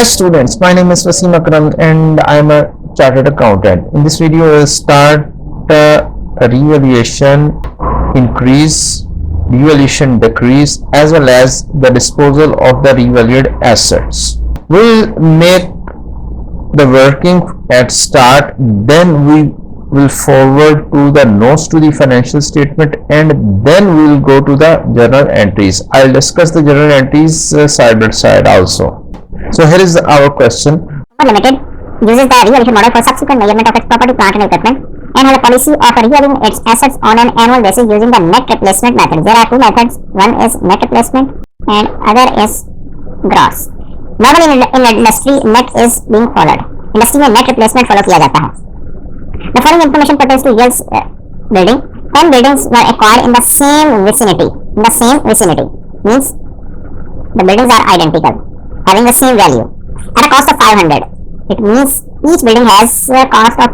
students, my name is Wasim Akram and I am a chartered accountant. In this video, we will start revaluation increase, revaluation decrease, as well as the disposal of the revalued assets. We will make the working at start, then we will forward to the notes to the financial statement, and then we will go to the journal entries. I will discuss the journal entries side by side also. So here is our question. Limited uses the revaluation model for subsequent measurement of its property, plant and equipment, and has a policy of revaluing its assets on an annual basis using the net replacement method. There are two methods. One is net replacement and other is gross. Normally in industry net is being followed. Industry में net replacement follow किया जाता है. The following information pertains to Yale's building. 10 buildings were acquired in the same vicinity. In the same vicinity means the buildings are identical, having the same value at a cost of 500. It means each building has a cost of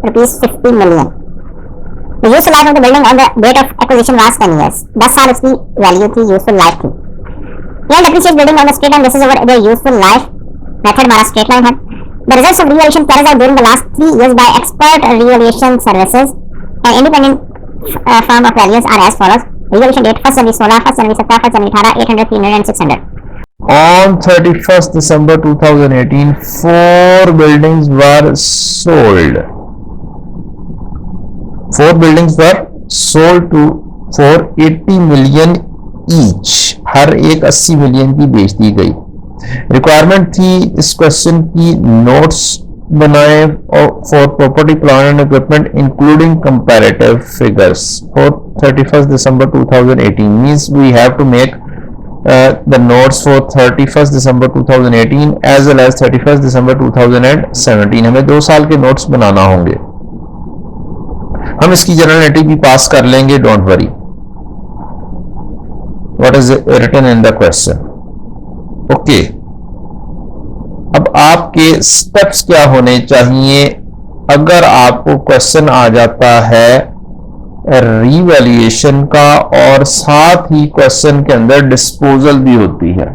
rupees 50 million. The useful life of the building on the date of acquisition was 10 years. 10 साल उसकी value थी, useful life थी. Yale depreciates building on the straight line basis over their useful life. Method हमारा straight line है. The results of revaluation carried out during the last 3 years by expert revaluation services and independent firm of valuers are as follows. Revaluation date 1st January 16, 1st January 17, 1st January 18, 800, 300 and 600. On 31st December 2018, 4 buildings were sold. 4 buildings were sold to for 80 million each. हर एक 80 million की बेच दी गई. Requirement थी इस question की notes बनाए for property plant and equipment including comparative figures for 31st December 2018 means we have to make the notes for 31st December 2018 as well as 31st December 2017. हमें 2 साल के नोट्स बनाना होंगे. हम इसकी जनरल एंट्री भी pass कर लेंगे, don't worry. What is written in the question. Okay, अब आपके स्टेप्स क्या होने चाहिए अगर आपको क्वेश्चन आ जाता है रीवैल्यूएशन का और साथ ही क्वेश्चन के अंदर डिस्पोजल भी होती है.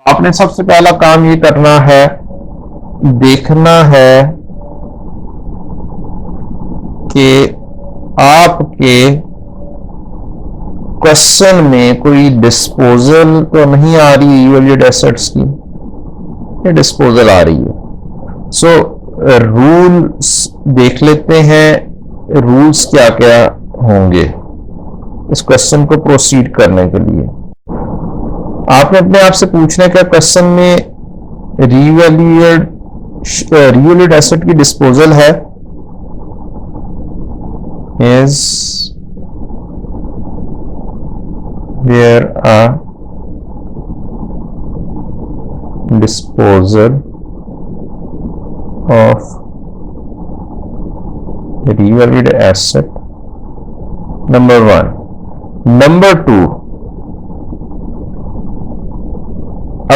आपने सबसे पहला काम ये करना है, देखना है कि आपके क्वेश्चन में कोई डिस्पोजल तो नहीं आ रही रिवैल्यूड एसेट्स की, ये डिस्पोजल आ रही है. सो रूल्स देख लेते हैं, रूल्स क्या क्या होंगे इस क्वेश्चन को प्रोसीड करने के लिए. आपने अपने आप से पूछना है कि क्वेश्चन में रिवैल्यूड एसेट की डिस्पोजल है. Is there a disposal of revalued asset? Number 1. Number 2,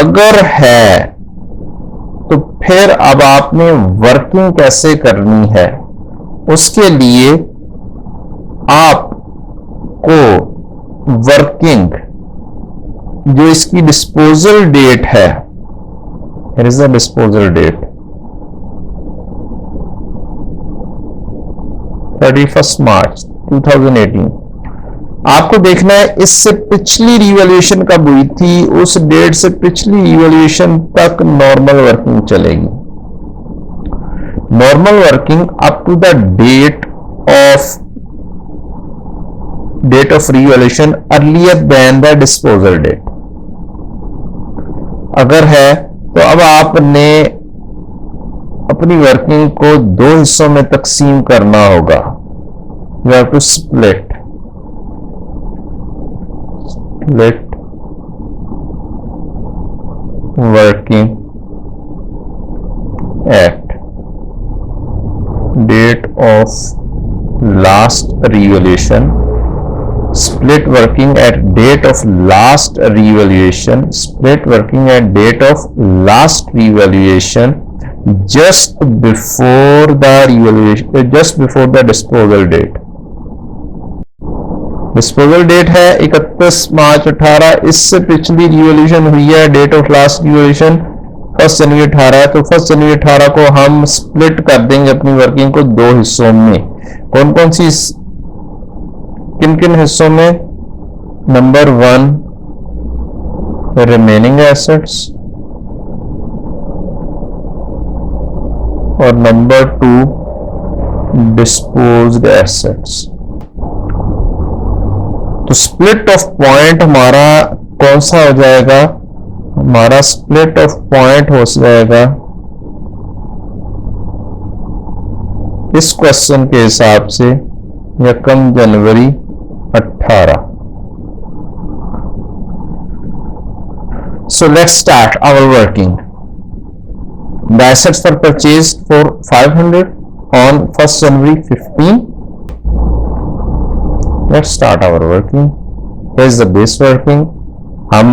अगर है तो फिर अब आपने वर्किंग कैसे करनी है, उसके लिए आपको वर्किंग जो इसकी डिस्पोजल डेट है, here is the disposal date 31st March 2018. आपको देखना है इससे पिछली रिवैल्यूएशन कब हुई थी, उस डेट से पिछली रिवैल्यूएशन तक नॉर्मल वर्किंग चलेगी. Normal working up to the date of revaluation earlier than the disposal date. अगर है तो अब आपने अपनी वर्किंग को 2 हिस्सों में तकसीम करना होगा. You have to split working at date of last revaluation, split working at date of last revaluation, split working at date of last revaluation just before the revaluation, just before the disposal date. Disposal date है 31 March 18, इससे पिछली revaluation हुई है, date of last revaluation 1 January 18, तो 1 January 18 को हम split कर देंगे अपनी वर्किंग को दो हिस्सों में। कौन कौन सी, किन किन हिस्सों में? नंबर 1 रिमेनिंग एसेट्स और नंबर 2 डिस्पोज्ड एसेट्स। तो स्प्लिट ऑफ पॉइंट हमारा कौन सा हो जाएगा? हमारा स्प्लिट ऑफ पॉइंट हो जाएगा इस क्वेश्चन के हिसाब से 1 January 18। So let's start our working. The assets were purchased for 500 on 1st January 15. Let's start our working. Here's the base working. हम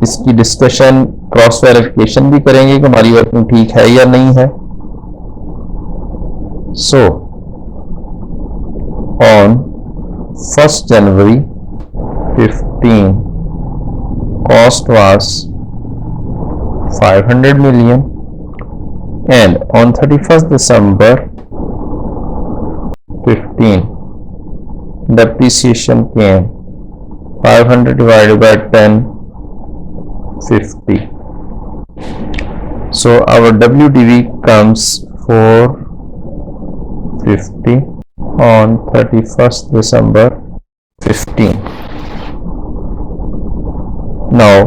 इसकी डिस्कशन क्रॉस वेरिफिकेशन भी करेंगे कि हमारी वर्किंग ठीक है या नहीं है। So on 1st January 15, cost was 500 million, and on 31st December 15, depreciation came 500 divided by 10, 50. So our WDV comes 450 on 31st December 15. Now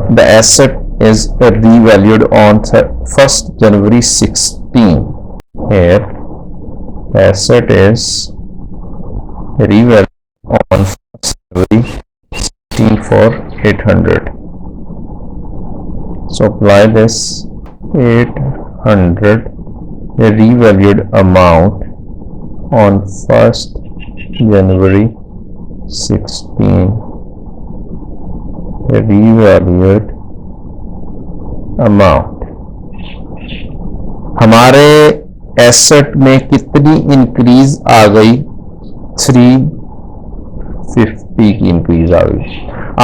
the asset is revalued on 1st January 16. Here the asset is revalued on 1st January 16 for 800. So apply this 800, the revalued amount on 1st January 16, the revalued amount। हमारे asset में कितनी increase आ गई? 350 की increase आ गई।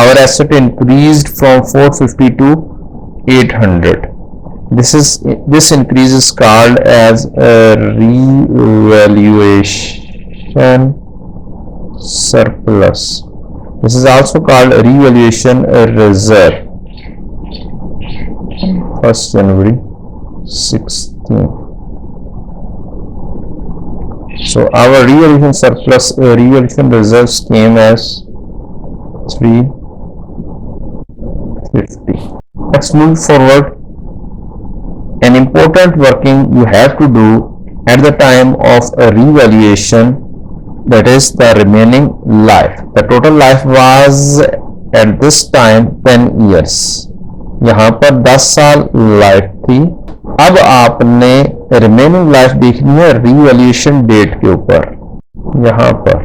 Our asset increased from 450 to 800. This increase is called as a revaluation surplus. This is also called a revaluation reserve. 1st January 16. So our revaluation surplus, revaluation reserves came as 350. Let's move forward. An important working you have to do at the time of a revaluation, that is the remaining life. The total life was at this time 10 years. यहाँ पर 10 साल life थी। अब आपने remaining life देखनी है revaluation date के ऊपर। यहाँ पर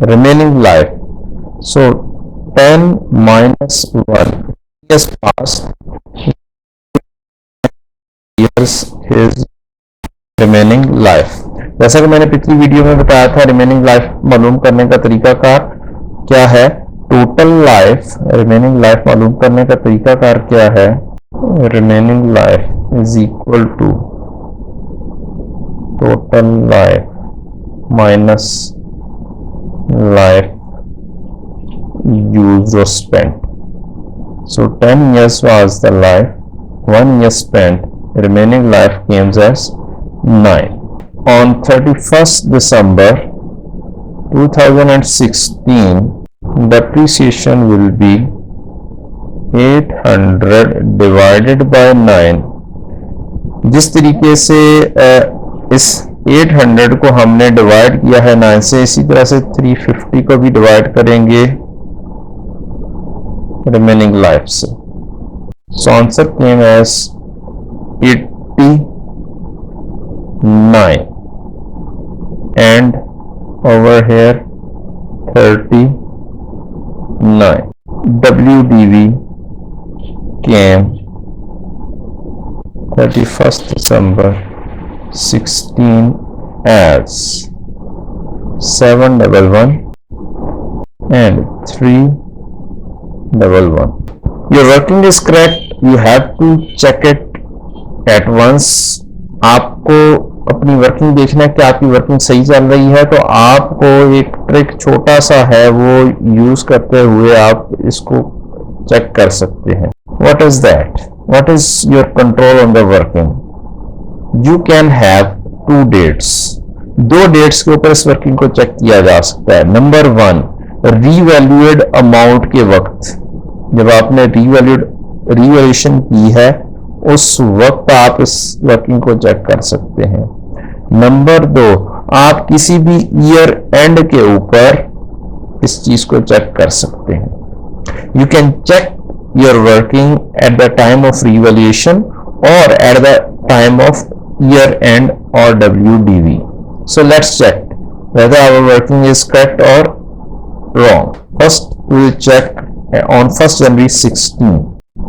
remaining life, so 10 minus 1 years past, years is remaining life। जैसा कि मैंने पिछली वीडियो में बताया था, रिमेनिंग लाइफ मालूम करने का तरीकाकार क्या है? टोटल लाइफ, रिमेनिंग लाइफ मालूम करने का तरीकाकार क्या है? Remaining life is equal to total life minus life used or spent. So 10 years was the life, 1 year spent, remaining life came as 9. On 31st December 2016, depreciation will be 800 divided by 9. जिस तरीके से इस 800 को हमने divide किया है 9 से, इसी तरह से 350 को भी डिवाइड करेंगे remaining life से। So answer came as 89 and over here 39. WDV came 31st December 16 as 711 and 311. Your working is correct. You have to check it at once. आपको अपनी वर्किंग देखना है कि आपकी वर्किंग सही चल रही है, तो आपको एक ट्रिक छोटा सा है वो यूज करते हुए आप इसको चेक कर सकते हैं. What is that? What is your control on the working? You can have two dates. दो डेट्स के ऊपर इस वर्किंग को चेक किया जा सकता है. नंबर 1, रीवैल्यूएड अमाउंट के वक्त जब आपने रीवैल्यूएशन की है उस वक्त आप इस वर्किंग को चेक कर सकते हैं. नंबर 2, आप किसी भी ईयर एंड के ऊपर इस चीज को चेक कर सकते हैं. You can check your working at the time of revaluation और at the time of year end और WDV. So let's check whether our working is correct or wrong. First, we will check on 1st January 16.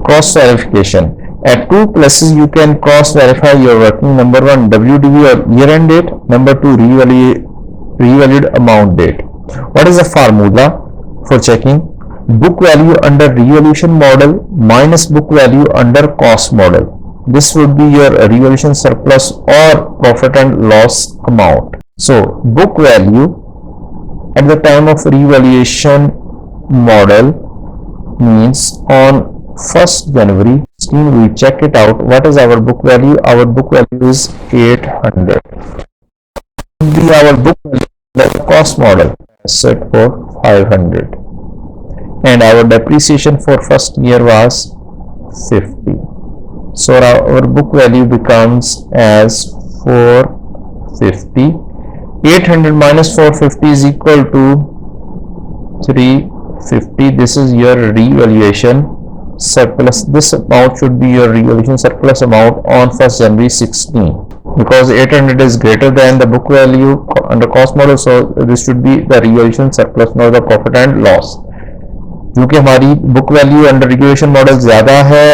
Cross verification. At two places, you can cross verify your working. Number 1, WDV or year end date. Number 2, revalued amount date. What is the formula for checking? Book value under revaluation model minus book value under cost model. This would be your revaluation surplus or profit and loss amount. So book value at the time of revaluation model means on 1st January 16 we check it out. What is our book value? Our book value is 800. Be our book value the cost model set for 500 and our depreciation for first year was 50. So our book value becomes as 450. 800 minus 450 is equal to 350. This is your revaluation surplus. This amount should be your revaluation surplus amount on 1st January 16 because 800 is greater than the book value under cost model. So this should be the revaluation surplus, not the profit and loss. क्योंकि हमारी book value under revaluation model ज्यादा है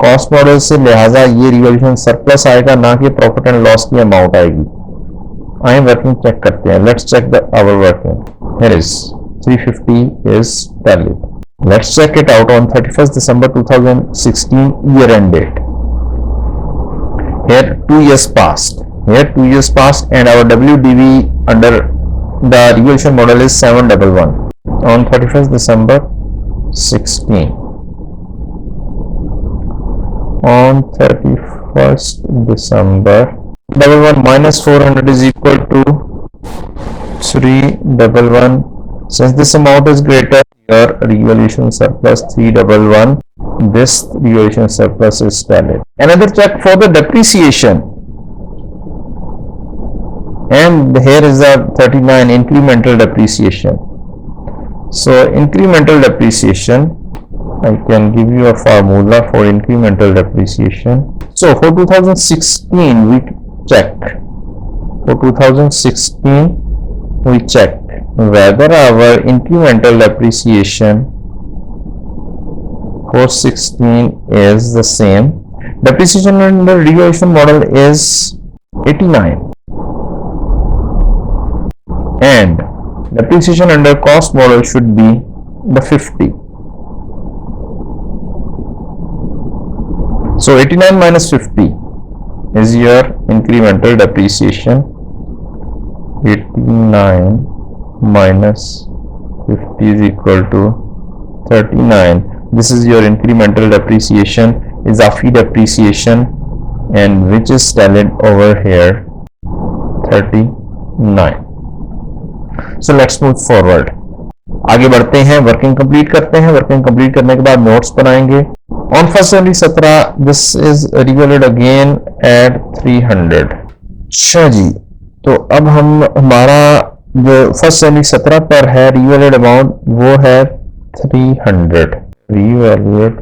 cost model से, लिहाजा ये revaluation surplus आएगा ना कि प्रॉफिट एंड लॉस की अमाउंट आएगी. आइए वर्किंग चेक करते हैं. Let's check the our working. Here is 350 is valid. Let's check it out on 31st December 2016 year end date. Here 2 years passed. Here 2 years passed and our WDV under the revaluation model is 711 on 31st December 16. On 31st December 11 minus 400 is equal to 311. Since this amount is greater, your revaluation surplus 311. This revaluation surplus is valid. Another check for the depreciation. And here is the 39 incremental depreciation. So incremental depreciation, I can give you a formula for incremental depreciation. So for 2016 we check. For 2016 we check whether our incremental depreciation for 16 is the same. Depreciation under revaluation model is 89 and depreciation under cost model should be the 50. So 89 minus 50 is your incremental depreciation. 89 minus 50 is equal to 39. This is your incremental depreciation, izafi depreciation, and which is tallied over here 39. So let's move forward. आगे बढ़ते हैं, working complete करते हैं. Working complete करने के बाद notes बनाएंगे. On 1st January 17 this is revalued again at 300. अच्छा जी, तो अब हम हमारा जो 1st January 17 पर है revalued अमाउंट वो है 300. Revalued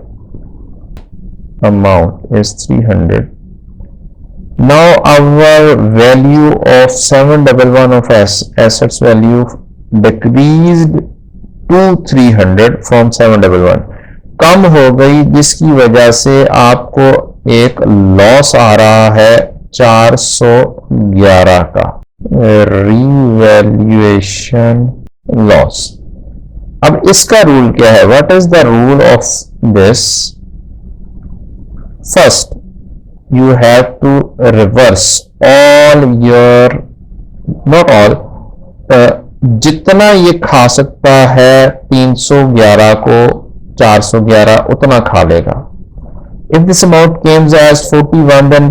amount is 300. Now our value of 711 of assets value decreased to 300 from 711. कम हो गई जिसकी वजह से आपको एक लॉस आ रहा है 411 का, रीवैल्यूएशन लॉस। अब इसका रूल क्या है? What is the rule of this? First you have to reverse all your, not all, जितना ये खा सकता है 311 को 411 उतना खा लेगा। If this amount comes as 41, then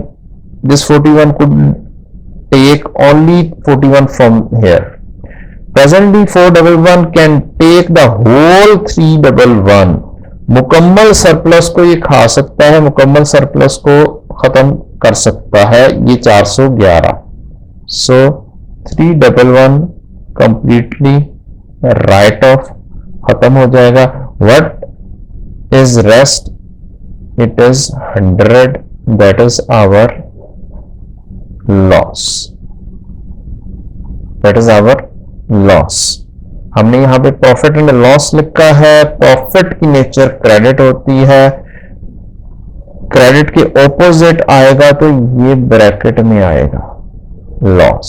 this 41 could take only 41 from here. Presently 411 can take the whole 311. मुकम्मल सरप्लस को ये खा सकता है, मुकम्मल सरप्लस को खत्म कर सकता है ये 411। सो 311 कंप्लीटली राइट ऑफ खत्म हो जाएगा। What is rest? It is 100, that is our loss, that is our loss. हमने यहां पे प्रॉफिट एंड लॉस लिखा है। प्रॉफिट की नेचर क्रेडिट होती है, क्रेडिट के ऑपोजिट आएगा तो ये ब्रैकेट में आएगा लॉस।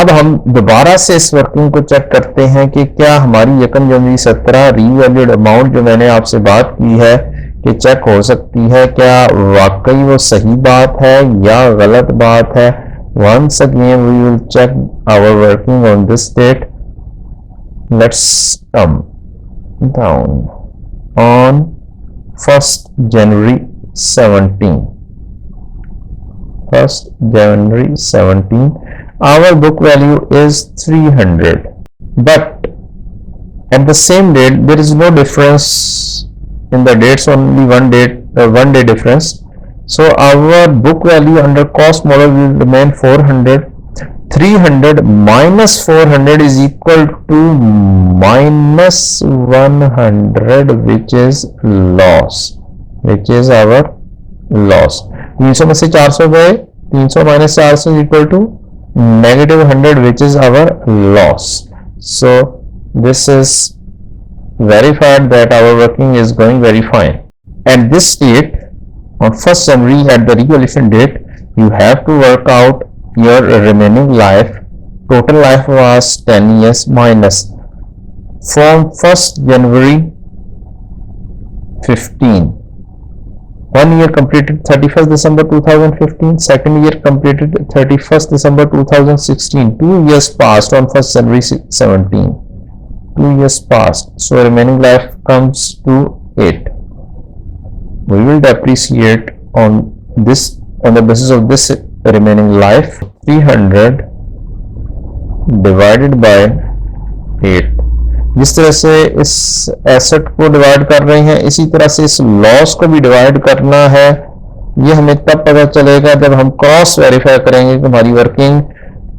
अब हम दोबारा से इस वर्किंग को चेक करते हैं कि क्या हमारी 1 जनवरी 17 रीवैल्यूड अमाउंट जो मैंने आपसे बात की है कि चेक हो सकती है, क्या वाकई वो सही बात है या गलत बात है। Once again we will check our working on this date. Let's come down on 1st January 17. 1st January 17, our book value is 300, but at the same date there is no difference in the dates, only one day difference. So our book value under cost model will remain 400. 300 minus 400 is equal to minus 100, which is loss, which is our loss. 300 में से 400 गए, 300 minus 400 is equal to negative 100, which is our loss. So this is verified that our working is going very fine. At this date, on 1st January, at the revaluation date, you have to work out your remaining life. Total life was 10 years minus from 1st January 15. 1 year completed 31st December 2015. Second year completed 31st December 2016. 2 years passed on 1st January 17. 2 years passed. So remaining life comes to 8. We will depreciate on the basis of this remaining life. 300 divided by 8. जिस तरह से इस asset को divide कर रहे हैं, इसी तरह से इस लॉस को भी डिवाइड करना है। ये हमें तब पता चलेगा जब हम क्रॉस वेरीफाई करेंगे कि हमारी वर्किंग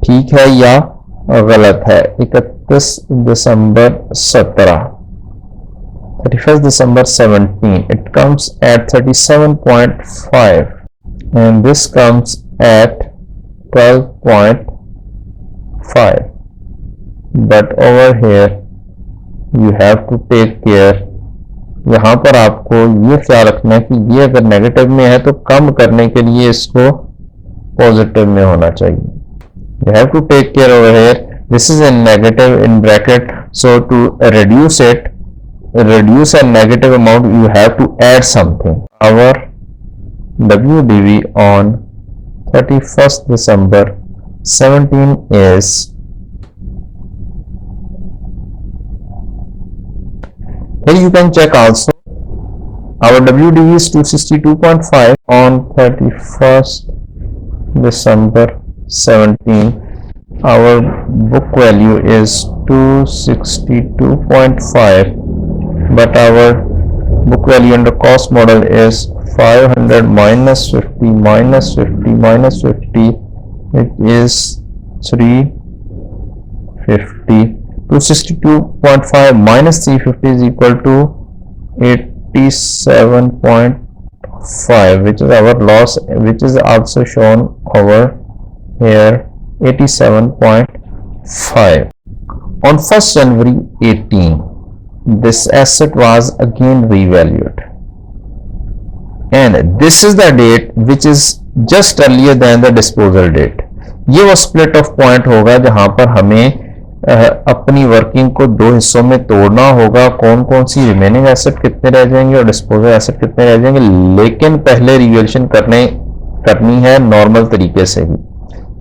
ठीक है या गलत है। 31 दिसंबर 17, 31 December 17, it comes at 37.5 and this comes at 12.5, but over here you have to take care। यहाँ पर आपको ये ख्याल रखना है कि ये अगर नेगेटिव में है तो कम करने के लिए इसको पॉजिटिव में होना चाहिए। You have to take care over here. This is a negative in bracket, so to reduce it, reduce a negative amount, you have to add something. Our WDV on 31st December 17 is here. You can check also. Our WDV is 262.5 on 31st December 17. Our book value is 262.5, but our book value under cost model is 500 minus 50 minus 50 minus 50, which is 350. 262.5 minus 350 is equal to 87.5, which is our loss, which is also shown over here, 87.5. On 1st January 18, this asset was again revalued. and this is the date which is just earlier than the disposal date. ये वो split of point होगा जहां पर हमें अपनी working को दो हिस्सों में तोड़ना होगा, कौन कौन सी रिमेनिंग एसेट कितने रह जाएंगे और डिस्पोजल एसेट कितने रह जाएंगे, लेकिन पहले रिवैल्यूएशन करनी है नॉर्मल तरीके से ही.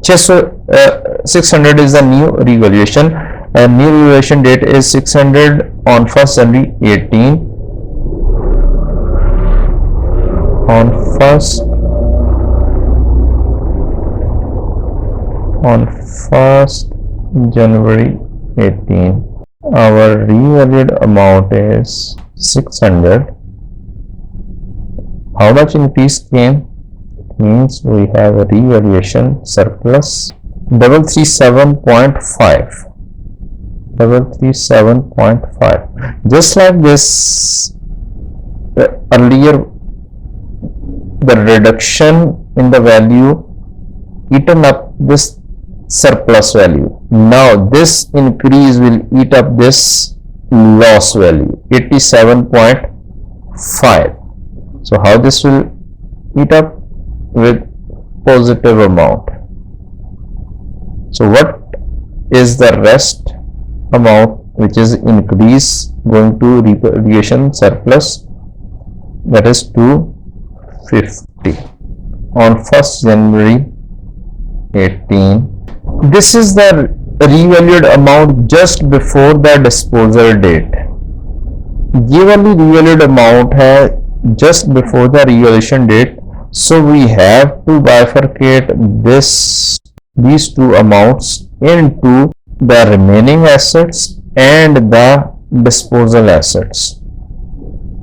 600 is the new revaluation. New revaluation date is 600 on 1st January 18. On 1st January 18, our revalued amount is 600. How much increase came? Means we have a revaluation surplus 337.5. 337.5. Just like this, earlier the reduction in the value eaten up this surplus value. Now this increase will eat up this loss value 87.5. So how this will eat up? With positive amount. So what is the rest amount which is increase going to revaluation surplus? That is 250 on 1st January 18. This is the revalued amount just before the disposal date. ये वाली revalued amount है just before the revaluation date. So we have to bifurcate these two amounts into the remaining assets and the disposal assets.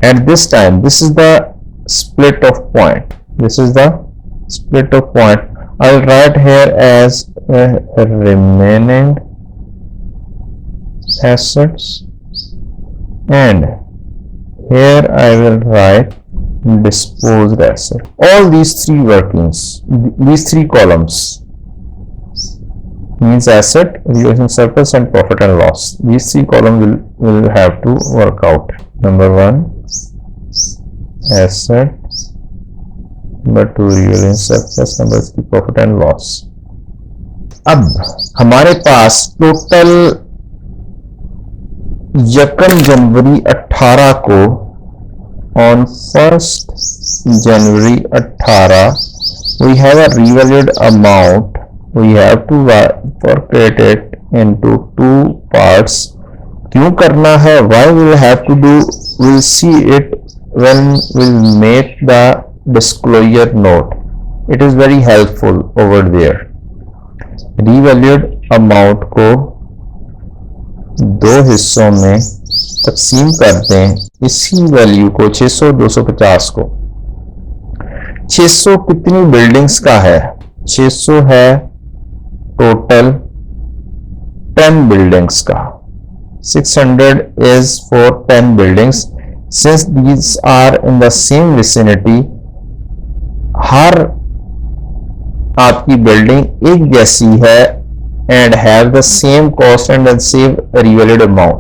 At this time, this is the split of point. This is the split of point. I'll write here as remaining assets, and here I will write disposed asset. All these three workings, these three columns means asset, revaluation surplus and profit and loss. These three columns will have to work out. Number 1 asset, number 2 revaluation surplus, number 3 profit and loss. अब हमारे पास total 1 January 18 को on 1st January 18 we have a revalued amount. We have to bifurcate it into two parts. क्यों करना है? Why we will have to do? We'll see it when we'll make the disclosure note. It is very helpful over there. Revalued amount को दो हिस्सों में तकसीम कर दें. इसी वैल्यू को 600 250 को 600 कितनी बिल्डिंग्स का है? 600 है टोटल 10 बिल्डिंग्स का. 600 is for 10 buildings. Since these are in the same vicinity, हर आपकी बिल्डिंग एक जैसी है and have the same cost and the same revalued amount.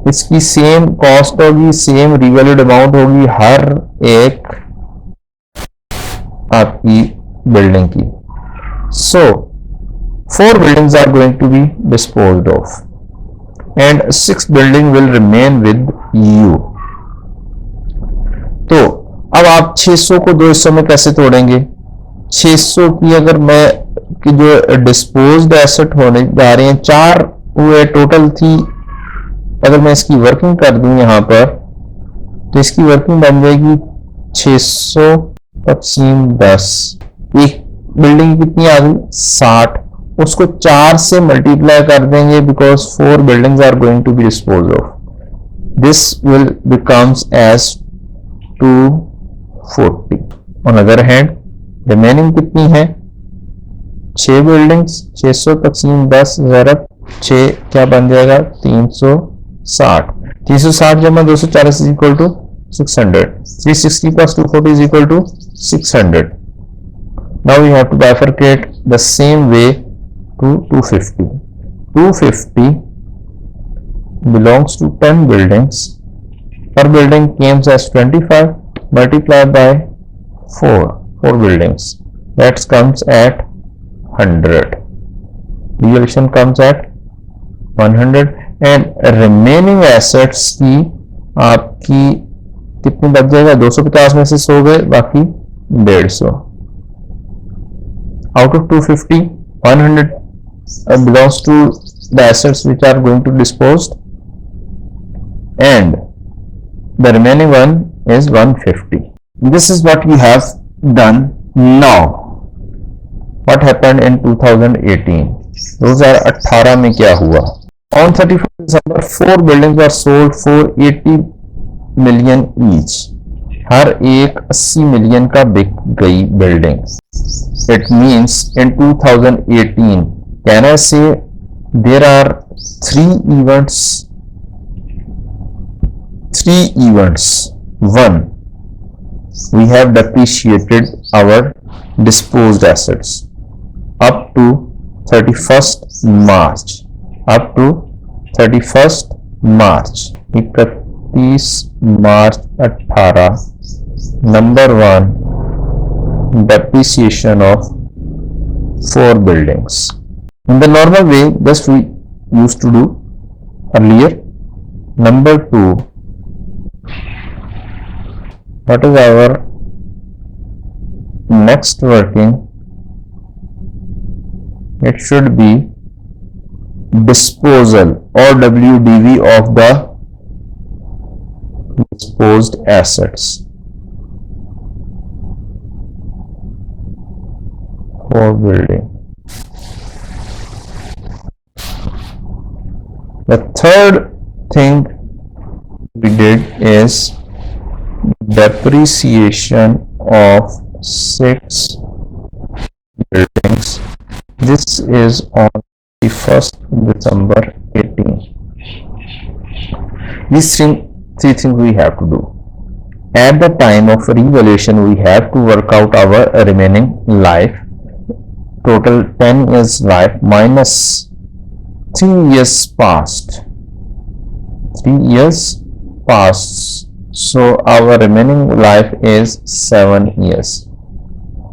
इसकी सेम कॉस्ट होगी, सेम रिवैल्यूड अमाउंट होगी हर एक आपकी बिल्डिंग की. सो 4 buildings are going to be disposed of and 6 building will remain with you. तो अब आप 600 को दो हिस्सों में कैसे तोड़ेंगे? 600 की अगर मैं कि जो डिस्पोज्ड एसेट होने जा रहे हैं 4 हुए टोटल थी, अगर मैं इसकी वर्किंग कर दूं यहां पर तो इसकी वर्किंग बन जाएगी 600 तक़सीम 10. एक बिल्डिंग कितनी आ गई? 60. उसको 4 से मल्टीप्लाई कर देंगे because 4 buildings are going to be dispose of. This will becomes as 240. On other hand remaining कितनी है? 6 बिल्डिंग्स. 600 तक़सीम 10 ज़रब 6 क्या बन जाएगा? 360. 360 जमा 240 is equal to 600. 360 plus 240 is equal to 600. Now we have to bifurcate the same way to 250. 250 belongs to 10 buildings. Per building comes as 25 multiplied by four buildings. That comes at 100. Devaluation comes at 100 and remaining assets की आपकी कितनी बच जाएगा? 250 में से 100 गए, बाकी 150. Out of 250, 100 belongs to the assets which are going to disposed, and the remaining one is 150. This is what we have done now. What happened in 2018? 2018 में क्या हुआ? On 31st December, 4 buildings were sold for 80 million each. हर एक 80 million का बिक गई building. It means in 2018, can I say there are 3 events? 3 events. 1, we have depreciated our disposed assets up to 31st March. Up to 31st March. 31 March 18. Number 1, depreciation of 4 buildings. In the normal way, just we used to do earlier. Number 2, what is our next working? It should be disposal or WDV of the disposed assets for building. The third thing we did is depreciation of 6 buildings. This is on the 1st December 18. These three things we have to do. At the time of revaluation, we have to work out our remaining life. Total 10 years life minus 3 years past. 3 years past. So our remaining life is 7 years.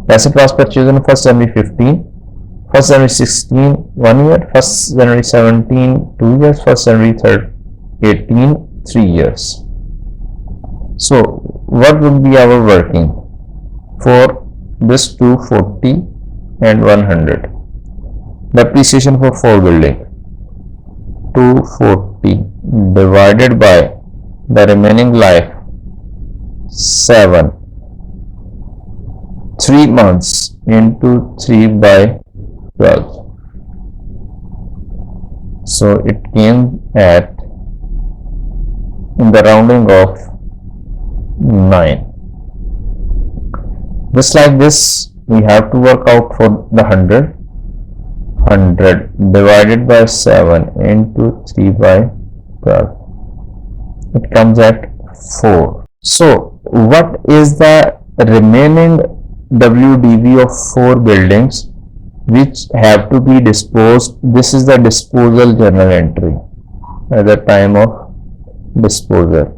Asset was purchased on 1st January 15. 1st January 16, 1 year. 1st January 17, 2 years. 1st January 18, 3 years. So what would be our working for this 240 and 100? Depreciation for 4 building. 240 divided by the remaining life 7. 3 months into 3 by 12. So it came at, in the rounding of 9. Just like this, we have to work out for the 100. 100 divided by 7 into 3 by 12. It comes at 4. So what is the remaining WDV of 4 buildings which have to be disposed? This is the disposal journal entry at the time of disposal.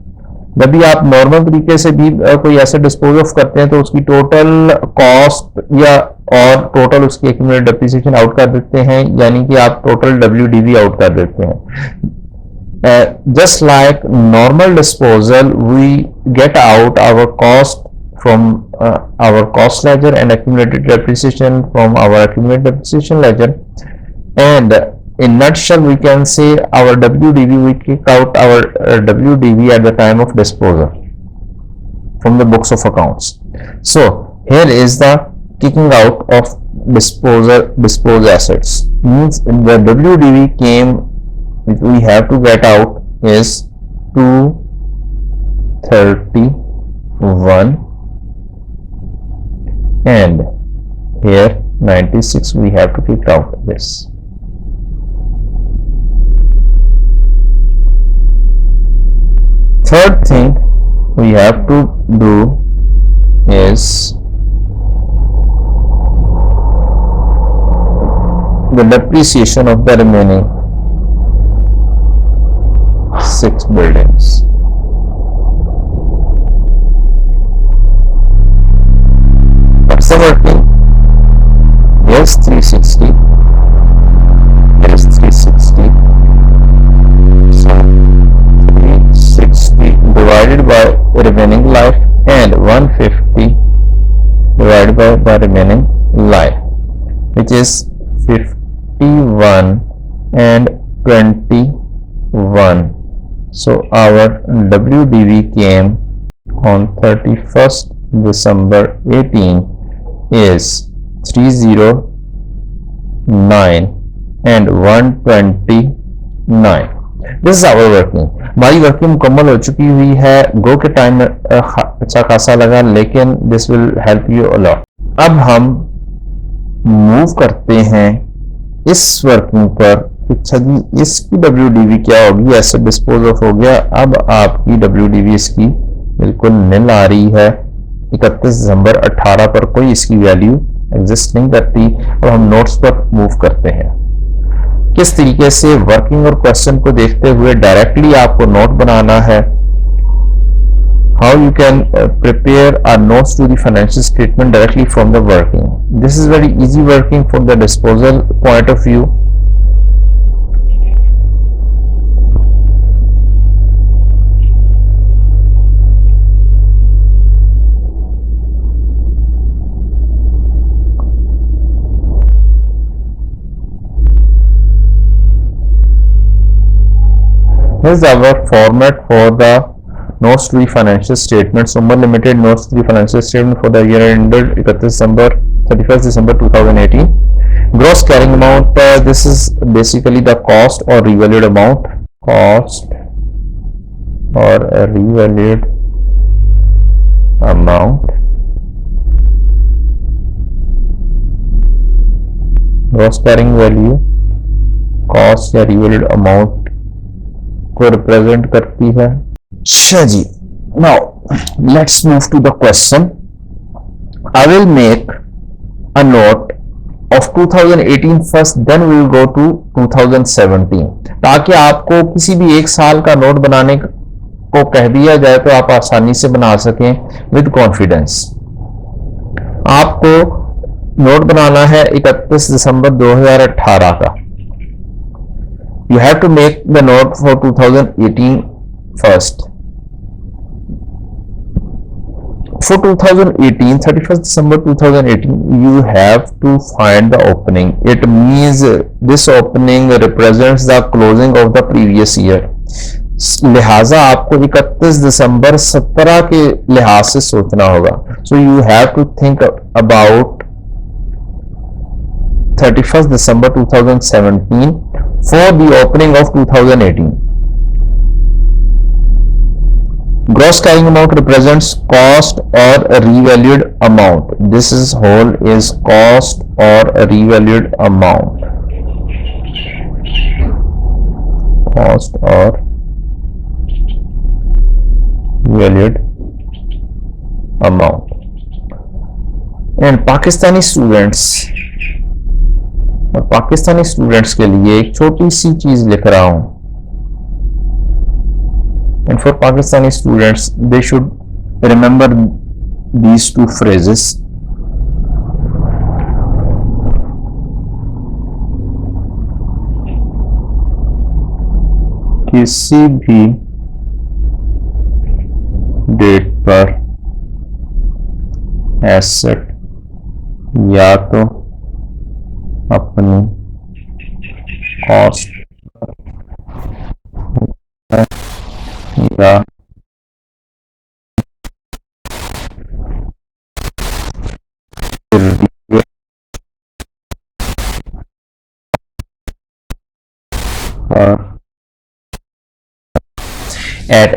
जब भी आप normal तरीके से भी कोई ऐसे dispose of करते हैं तो उसकी टोटल कॉस्ट या और टोटल उसकी एक्यूमुलेटेड डेप्रिसिएशन आउट कर देते हैं, यानी कि आप टोटल WDV आउट कर देते हैं. Just like normal disposal, we get out our cost from our cost ledger and accumulated depreciation from our accumulated depreciation ledger, and in nutshell we can say our WDV, we kick out our WDV at the time of disposal from the books of accounts. So here is the kicking out of disposed assets. Means the WDV came, which we have to get out is 231, and here 96 we have to kick out this. Third thing we have to do is the depreciation of the remaining 6 buildings. the working? Yes, 360. Yes, 360. So 360 divided by remaining life and 150 divided by the remaining life, which is 51 and 21. So our WDV came on 31st December 18 is 309 and 129. This is our working. हमारी working मुकम्मल हो चुकी हुई है. गो के time अच्छा खासा लगा, लेकिन this will help you a lot. अब हम मूव करते हैं इस वर्किंग पर. अच्छा जी, इसकी WDV क्या होगी? एसेट डिस्पोज ऑफ हो गया. अब आपकी WDV इसकी बिल्कुल निल आ रही है. 31 दिसंबर 18 पर कोई इसकी वैल्यू एग्जिस्ट नहीं करती. अब हम नोट्स पर मूव करते हैं. किस तरीके से वर्किंग और क्वेश्चन को देखते हुए डायरेक्टली आपको नोट बनाना है. How you can prepare a notes to the financial statement directly from the working. This is very easy working from the disposal point of view. Here's our format for the notes to the financial statements. Umar Limited notes to the financial statement for the year ended 31st December 2018. Gross carrying amount, this is basically the cost or revalued amount. Cost or a revalued amount. Gross carrying value, cost या revalued amount को represent करती है. अच्छा जी, now let's move to the question. I will make a note of 2018 first, then we will go to 2017, ताकि आपको किसी भी एक साल का नोट बनाने को कह दिया जाए तो आप आसानी से बना सकें विद कॉन्फिडेंस. आपको नोट बनाना है 31 दिसंबर 2018 का. You have to make the note for 2018 first. For 2018, 31st December 2018, you have to find the opening. It means this opening represents the closing of the previous year. लिहाजा आपको 31 दिसंबर 17 के लिहाज से सोचना होगा. So you have to think about 31st December 2017 for the opening of 2018. Gross carrying amount represents cost or revalued amount. This is whole is cost or revalued amount. Cost or revalued amount. And Pakistani students, और Pakistani students के लिए एक छोटी सी चीज लिख रहा हूं. And for Pakistani students they should remember these two phrases. किसी भी डेट पर एसेट या तो अपनी कॉस्ट या at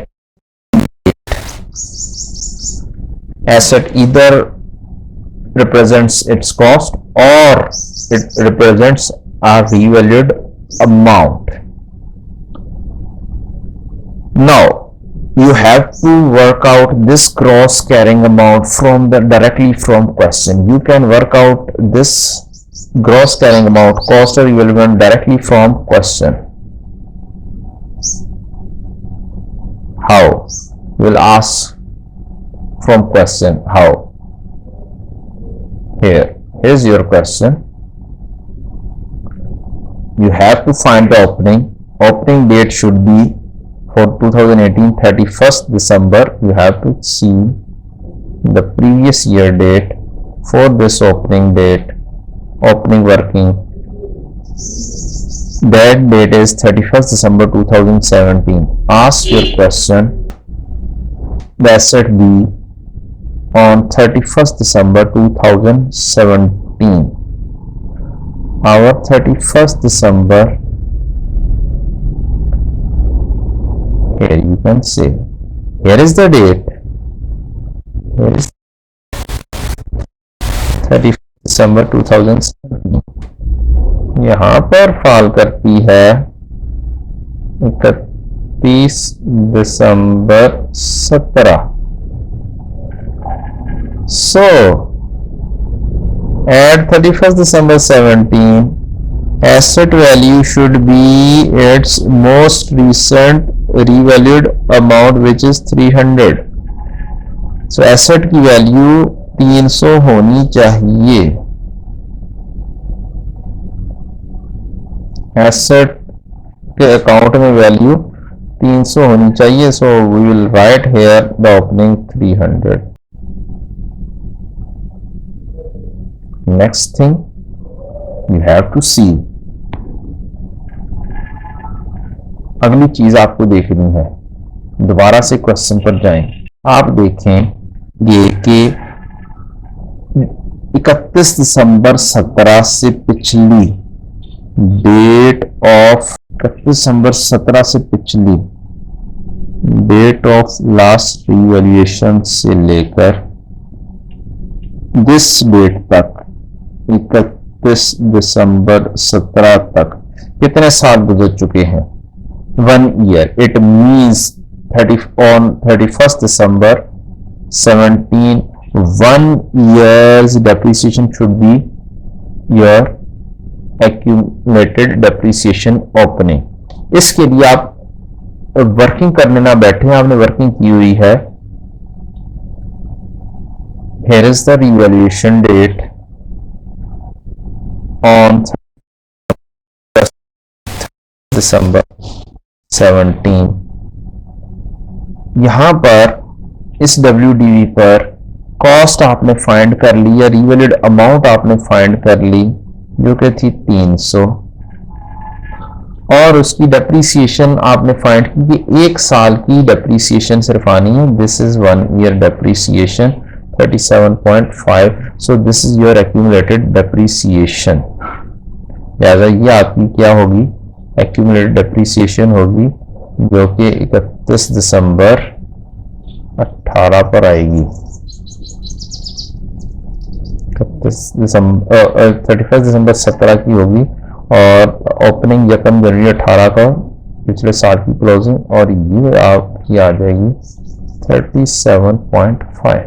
asset either represents its cost or it represents a revalued amount. Now you have to work out this gross carrying amount from the directly from question. You can work out this gross carrying amount, cost or revalued amount directly from question. How? We'll ask from question how. Here's your question. You have to find the opening date should be for 2018 31st December. You have to see the previous year date for this opening working. That date is 31st December 2017. Ask your question. The asset be on 31st December 2017. Our 31st December, here you can say, here is the date, here is 31st December 2017. यहाँ पर fall करती है 31 दिसंबर 17. So at 31st December 17, asset value should be its most recent revalued amount, which is 300. So asset की value 300 होनी चाहिए. Asset के account में value 300 होनी चाहिए. So we will write here the opening 300. Next thing you have to see, अगली चीज आपको देखनी है. दोबारा से क्वेश्चन पर जाएं. आप देखेंगे कि 31 दिसंबर 17 से पिछली डेट ऑफ 31 दिसंबर 17 से पिछली डेट ऑफ लास्ट रिवैल्यूएशन से लेकर दिस डेट तक 31 दिसंबर 17 तक कितने साल गुजर चुके हैं? 1 year. It means 31st December 17, 1 year's depreciation should be your accumulated depreciation opening. इसके लिए आप वर्किंग करने ना बैठे, आपने वर्किंग की हुई है. Here is the revaluation date on December 17. यहां पर इस WDV पर कॉस्ट आपने फाइंड कर ली या रिवैल्यूड अमाउंट आपने फाइंड कर ली जो कि थी 300, और उसकी डेप्रीसिएशन आपने फाइंड की कि 1 साल की डेप्रीसिएशन सिर्फ आनी है. This is 1 year depreciation 37.5. So this is your accumulated depreciation. लिहाजा ये आपकी क्या होगी? एक्यूमुलेटेड डेप्रीसिएशन होगी, जो कि 31 दिसंबर 18 पर आएगी. 31 दिसंबर 17 की होगी और ओपनिंग 1 जनवरी 18 का पिछले साल की क्लोजिंग, और ये आपकी आ जाएगी 37.5.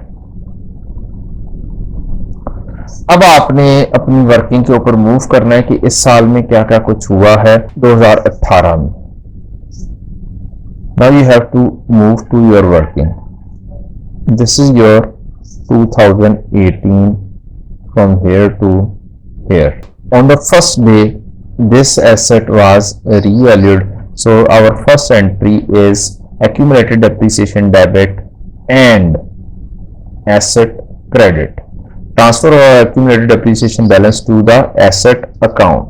अब आपने अपनी वर्किंग के ऊपर मूव करना है कि इस साल में क्या क्या कुछ हुआ है 2018 में. Now you have to move to your working. This is your 2018 from here to here. On the first day, this asset was revalued. So our first entry is accumulated depreciation debit and asset credit. Transfer our accumulated depreciation balance to the asset account.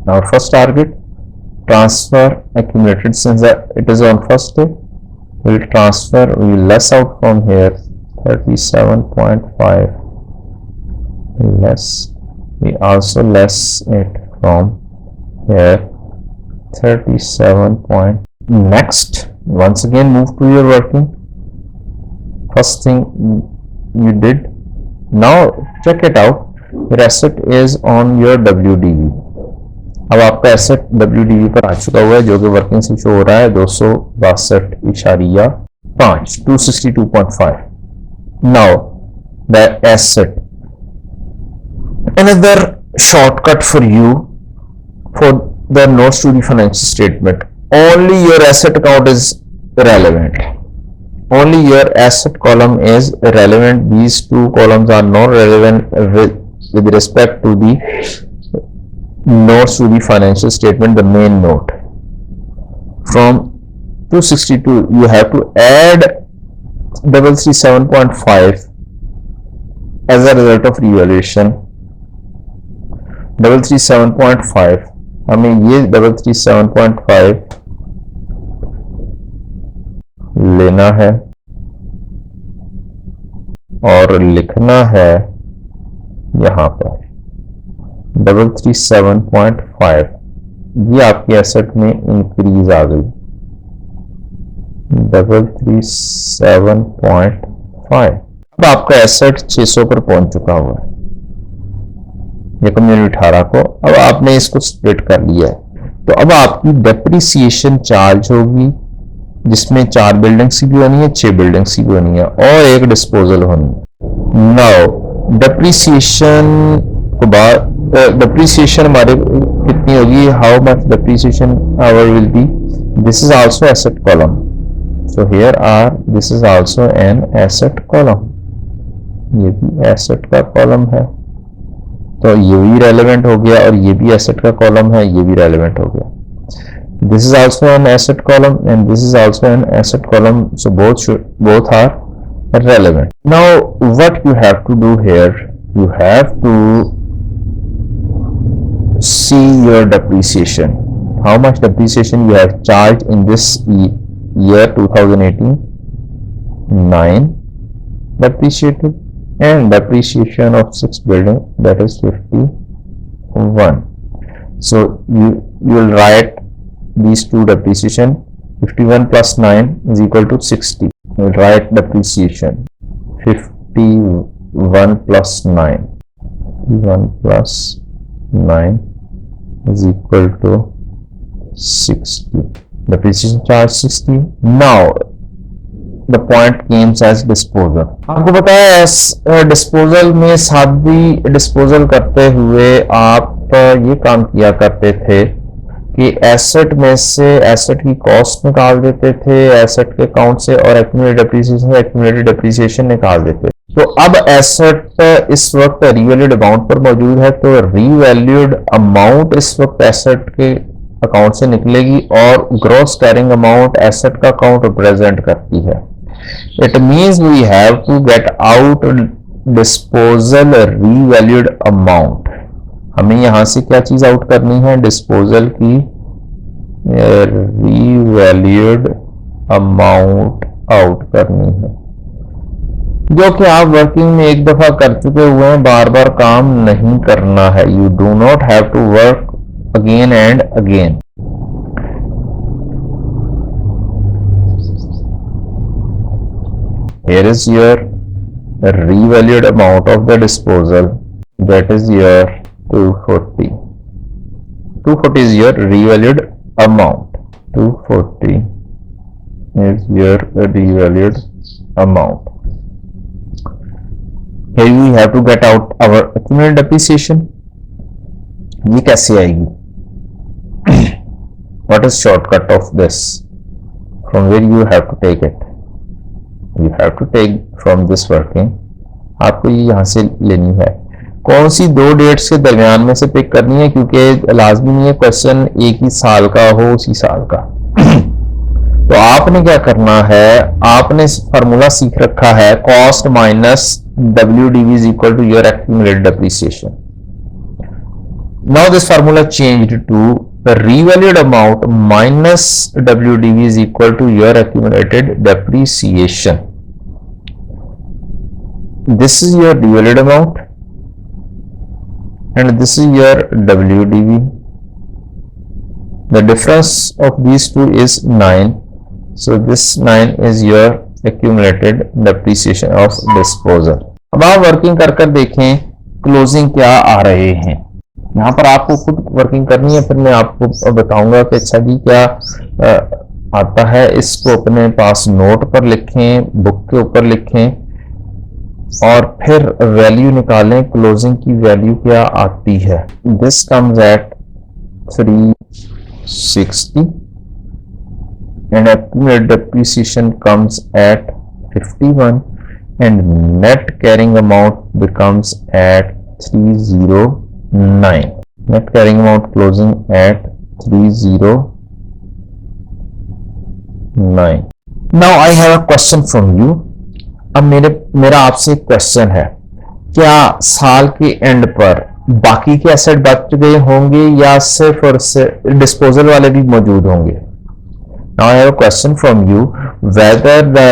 Our first target, transfer accumulated. Since it is on first day, we will transfer, we will less out from here 37.5 less, we also less it from here 37 point. Next, once again move to your working. First thing you did, now check it out, your asset is on your WDV. अब आपका asset WDV पर आ चुका हुआ है जो कि working से show हो रहा है 262.5 262.5. Now the asset, another shortcut for you for the notes to the financial statement, only your asset account is relevant. only your asset column is relevant. These two columns are not relevant with respect to the notes to the financial statement, the main note. From 262 you have to add 337.5 as a result of revaluation. 337.5 हमें ये 337.5 लेना है और लिखना है यहां पर 337.5. ये आपके एसेट में इंक्रीज आ गई 337.5. अब आपका एसेट 600 पर पहुंच चुका हुआ है ये कम्युनिटी 18 को. अब आपने इसको स्प्लिट कर लिया है तो अब आपकी डेप्रिसिएशन चार्ज होगी जिसमें 4 बिल्डिंग्स भी होनी है, 6 बिल्डिंग्स भी होनी है और एक डिस्पोजल होनी है. नाउ डेप्रिसिएशन के बाद डेप्रिसिएशन हमारे कितनी होगी, how much depreciation our will be. This is also asset column, so here are this is also an asset column. ये भी एसेट का कॉलम है तो ये भी रेलेवेंट हो गया और ये भी एसेट का कॉलम है, ये भी रेलेवेंट हो गया. This is also an asset column and this is also an asset column, so both are relevant. Now what you have to do here, you have to see your depreciation, how much depreciation you have charged in this year 2018. 9 depreciated and depreciation of 6 building, that is 51. So you will write these two depreciation. 51 plus 9 is equal to 60. We will write depreciation 51 plus 9. 51 plus 9 is equal to 60. Depreciation charge 60. Now the point comes as disposal. आपको पता है disposal में सादी disposal करते हुए आप ये काम किया करते थे कि एसेट में से एसेट की कॉस्ट निकाल देते थे एसेट के अकाउंट से और एक्यूमुलेटेड डेप्रिसिएशन निकाल देते. तो अब एसेट इस वक्त रीवैल्यूड अमाउंट पर मौजूद है तो रीवैल्यूड अमाउंट इस वक्त एसेट के अकाउंट से निकलेगी और ग्रॉस कैरिंग अमाउंट एसेट का अकाउंट रिप्रेजेंट करती है. It means we have to get out disposal revalued amount. हमें यहां से क्या चीज आउट करनी है, डिस्पोजल की रीवैल्यूड अमाउंट आउट करनी है जो कि आप वर्किंग में एक दफा कर चुके हुए हैं, बार बार काम नहीं करना है. You do not have to work again and again. Here is your revalued amount of the disposal, that is your 240. 240 is your revalued amount. 240 is your revalued amount. Here we have to get out our accumulated depreciation. ये कैसे आएगी? What is shortcut of this? From where you have to take it? You have to take from this working. आपको ये यहाँ से लेनी है. कौन सी 2 डेट्स के दरमियान में से पिक करनी है क्योंकि लाजमी नहीं है क्वेश्चन एक ही साल का हो उसी साल का. तो आपने क्या करना है, आपने फार्मूला सीख रखा है cost minus WDV is equal to your accumulated depreciation. Now this formula changed to the revalued amount minus WDV is equal to your accumulated depreciation. This is your revalued amount and this is your WDV. The difference of these two is 9. So this 9 is your accumulated depreciation of disposal. अब आप working कर कर देखें closing क्या आ रहे हैं. यहाँ पर आपको खुद वर्किंग करनी है, फिर मैं आपको बताऊंगा कि अच्छा जी क्या आता है. इसको अपने पास नोट पर लिखें, बुक के ऊपर लिखें और फिर वैल्यू निकालें क्लोजिंग की वैल्यू क्या आती है. This comes at 360 and accumulated depreciation comes at 51 and net carrying amount becomes at 309. Net carrying amount closing at 309. Now I have a question from you. अब मेरा आपसे एक क्वेश्चन है, क्या साल के एंड पर बाकी के एसेट बच गए होंगे या सिर्फ और सिर्फ डिस्पोजल वाले भी मौजूद होंगे? Now I have a question from you, whether the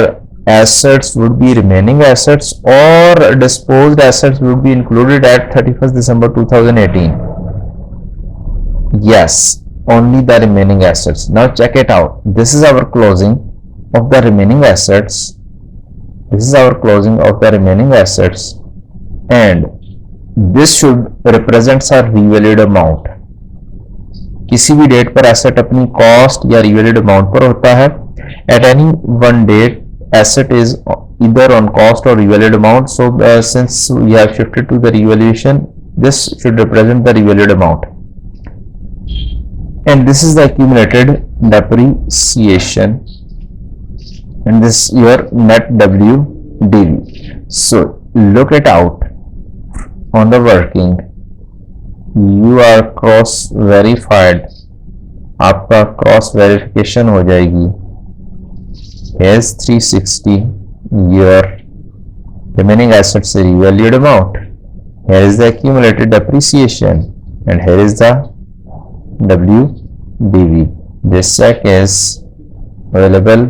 assets would be remaining assets or disposed assets would be included at 31st December 2018. Yes, only the remaining assets. Now check it out. This is our closing of the remaining assets. This is our closing of the remaining assets, and this should represents our revalued amount. किसी भी date पर asset अपनी cost या revalued amount पर होता है. At any one date asset is either on cost or revalued amount, so since we have shifted to the revaluation, this should represent the revalued amount, and this is the accumulated depreciation, and this is your net WDV. So look it out on the working. You are cross verified, आपका cross verification हो जाएगी. Here's 360 your remaining assets revalued amount. Here is the accumulated depreciation, and here is the WDV. This check is available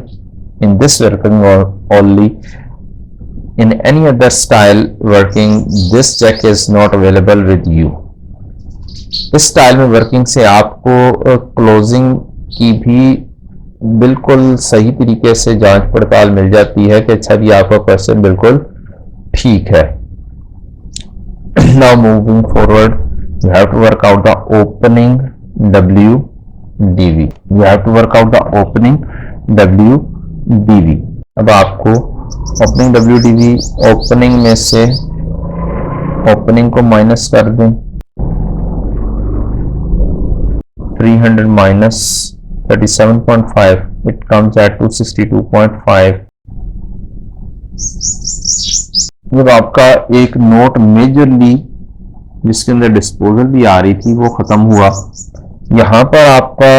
in this working or only. In any other style working, this check is not available with you. इस style में working से आपको closing की भी बिल्कुल सही तरीके से जांच पड़ताल मिल जाती है कि अच्छा भी आपका क्वेश्चन बिल्कुल ठीक है. Now moving forward, you have to work out the opening WDV. You have to work out the opening WDV. अब आपको ओपनिंग WDV, ओपनिंग में से ओपनिंग को माइनस कर दें. 300 minus 37.5, it comes at 262.5. जब आपका एक नोट मेजरली जिसके अंदर डिस्पोजल भी आ रही थी वो खत्म हुआ, यहां पर आपका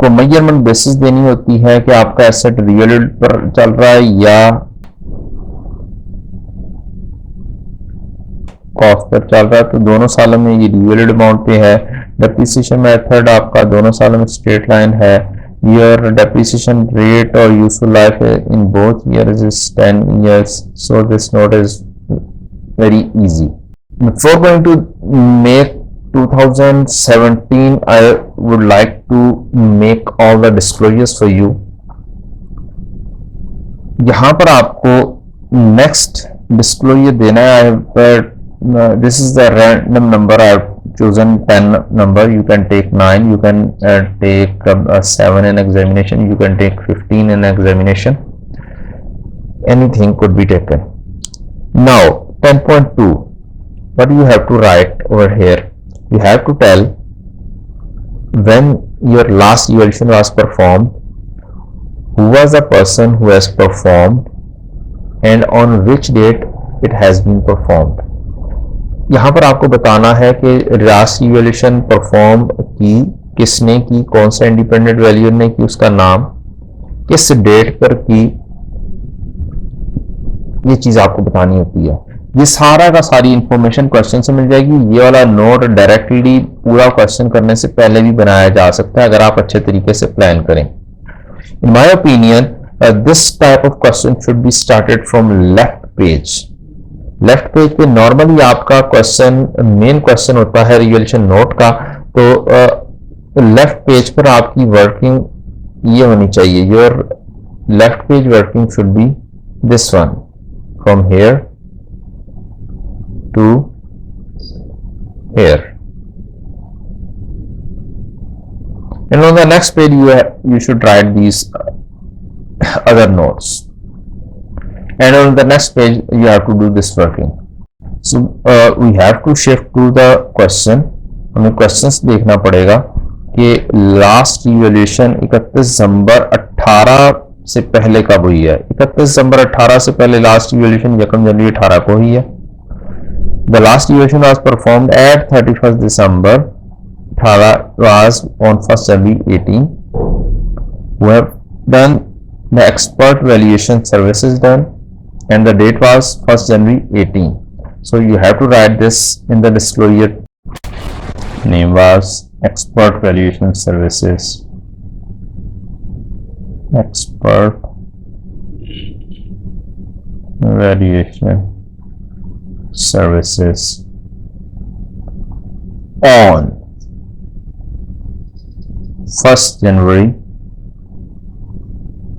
को मेजरमेंट बेसिस देनी होती है कि आपका एसेट रिवैल्यूड पर चल रहा है या कॉस्ट पर चल रहा है. तो दोनों सालों में ये रिवैल्यूड अमाउंट पे है. डेप्रिसिएशन मेथड आपका दोनों सालों में स्ट्रेट लाइन है. योर डेप्रिसिएशन रेट और useful life in both years is 10 years, so this note is very easy. Before going to make 2017, I would like to make all the disclosures for you. यहाँ पर आपको next disclosure देना है. This is the random number I have chosen, 10 number. You can take 9, you can take 7 in examination, you can take 15 in examination. Anything could be taken. Now 10.2, what you have to write over here? You have to tell when your last evaluation was performed, who was the person who has performed, and on which date it has been performed. यहाँ पर आपको बताना है कि last evaluation perform की किसने की, कौन सा इंडिपेंडेंट वैल्यूअर ने की, उसका नाम, किस डेट पर की, ये चीज आपको बतानी होती है. ये सारा का सारी इंफॉर्मेशन क्वेश्चन से मिल जाएगी. ये वाला नोट डायरेक्टली पूरा क्वेश्चन करने से पहले भी बनाया जा सकता है अगर आप अच्छे तरीके से प्लान करें. In my opinion this type of question should be started from left page. Left page पे नॉर्मली आपका क्वेश्चन मेन क्वेश्चन होता है रिवैल्यूएशन नोट का, तो लेफ्ट पेज पर आपकी वर्किंग ये होनी चाहिए. Your left page working should be this one, from here to here, and on the next page you should write these other notes, and on the next page you have to do this working. So we have to shift to the question. हमें questions देखना पड़ेगा कि last evaluation 31 दिसंबर 18 से पहले कब हुई है? 31 दिसंबर 18 से पहले लास्ट इवोल्यूशन 1 जनवरी 18 को हुई है। The last evolution was performed eight 31 December 18 was on 1st January 18 who have done the expert valuation services done and the date was 1st January 18. So you have to write this in the disclosure. Name was expert valuation services. Expert valuation services on 1st January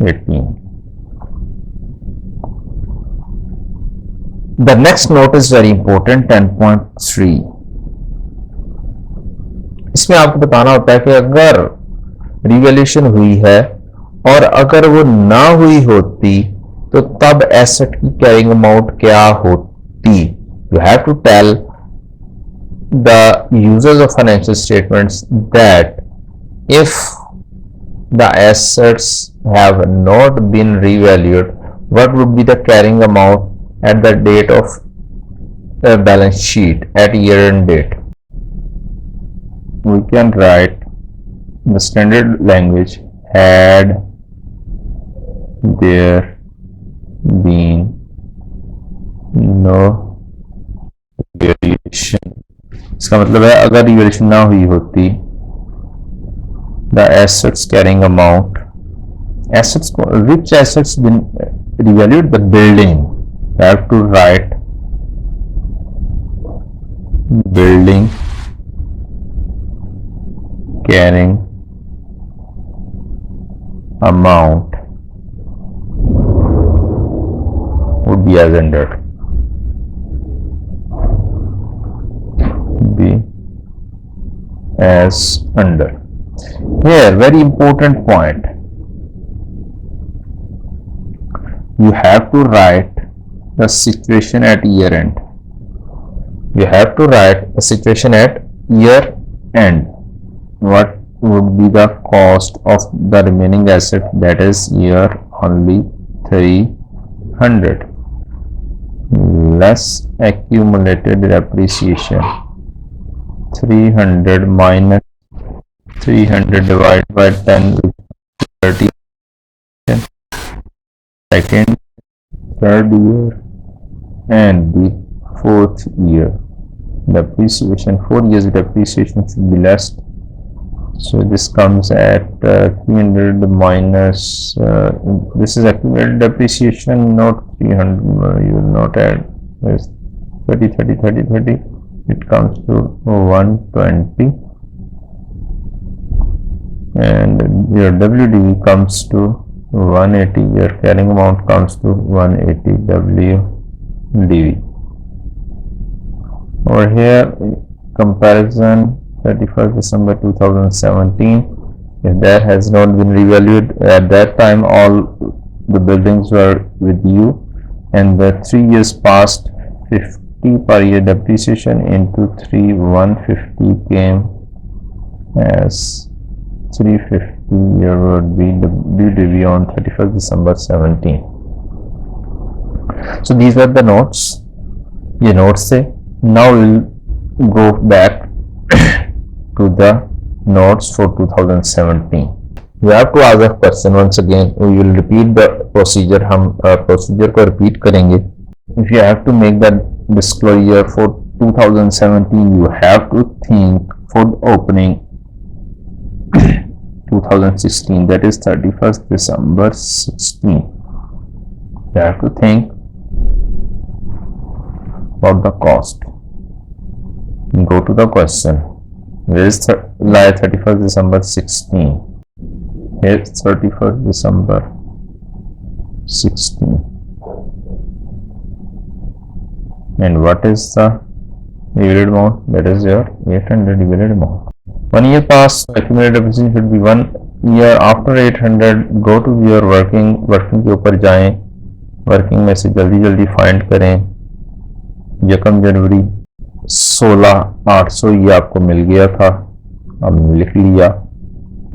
18. The next note is very important, 10.3. इसमें आपको बताना होता है कि अगर revaluation हुई है और अगर वो ना हुई होती तो तब एसेट की कैरिंग अमाउंट क्या होती। You have to tell the users of financial statements that if the assets have not been revalued, what would be the carrying amount at the date of the balance sheet at year-end date? We can write the standard language, had there been no revaluation. इसका मतलब है अगर revaluation ना हुई होती, the assets carrying amount, assets, which assets been revalued? The building. You have to write building carrying amount would be as under. Be as under. Here, very important point. You have to write the situation at year end. You have to write the situation at year end. What would be the cost of the remaining asset, that is year only 300 less accumulated depreciation 300 minus 300 divided by 10 30 second, third year and the fourth year. Depreciation, 4 years depreciation should be less. So this comes at 300 minus this is accumulated depreciation, not 300. You will not add this 30 30 30 30. It comes to 120. And your WDV comes to 180, your carrying amount comes to 180 WDV. Over here, comparison 31st December 2017, if that has not been revalued at that time, all the buildings were with you and the 3 years past, 50 per year depreciation into 3, 150 came as 350 year would be the WDV on 31st December 17. So these were the notes. ये notes से. Now we'll go back to the notes for 2017. You have to ask a question once again. We will repeat the procedure. हम procedure को repeat करेंगे. If you have to make the disclosure for 2017, you have to think for opening 2016, that is 31st December 16. You have to think about the cost. Go to the question. Where is 31st December 16? Here is 31st December 16. And what is the divided amount? That is your 800 divided amount. 1 year past, accumulated depreciation should be 1 year after 800. Go to your working के ऊपर जाएं, working में से जल्दी जल्दी find करें। 1 जनवरी 16,800 ये आपको मिल गया था, हमने लिख लिया।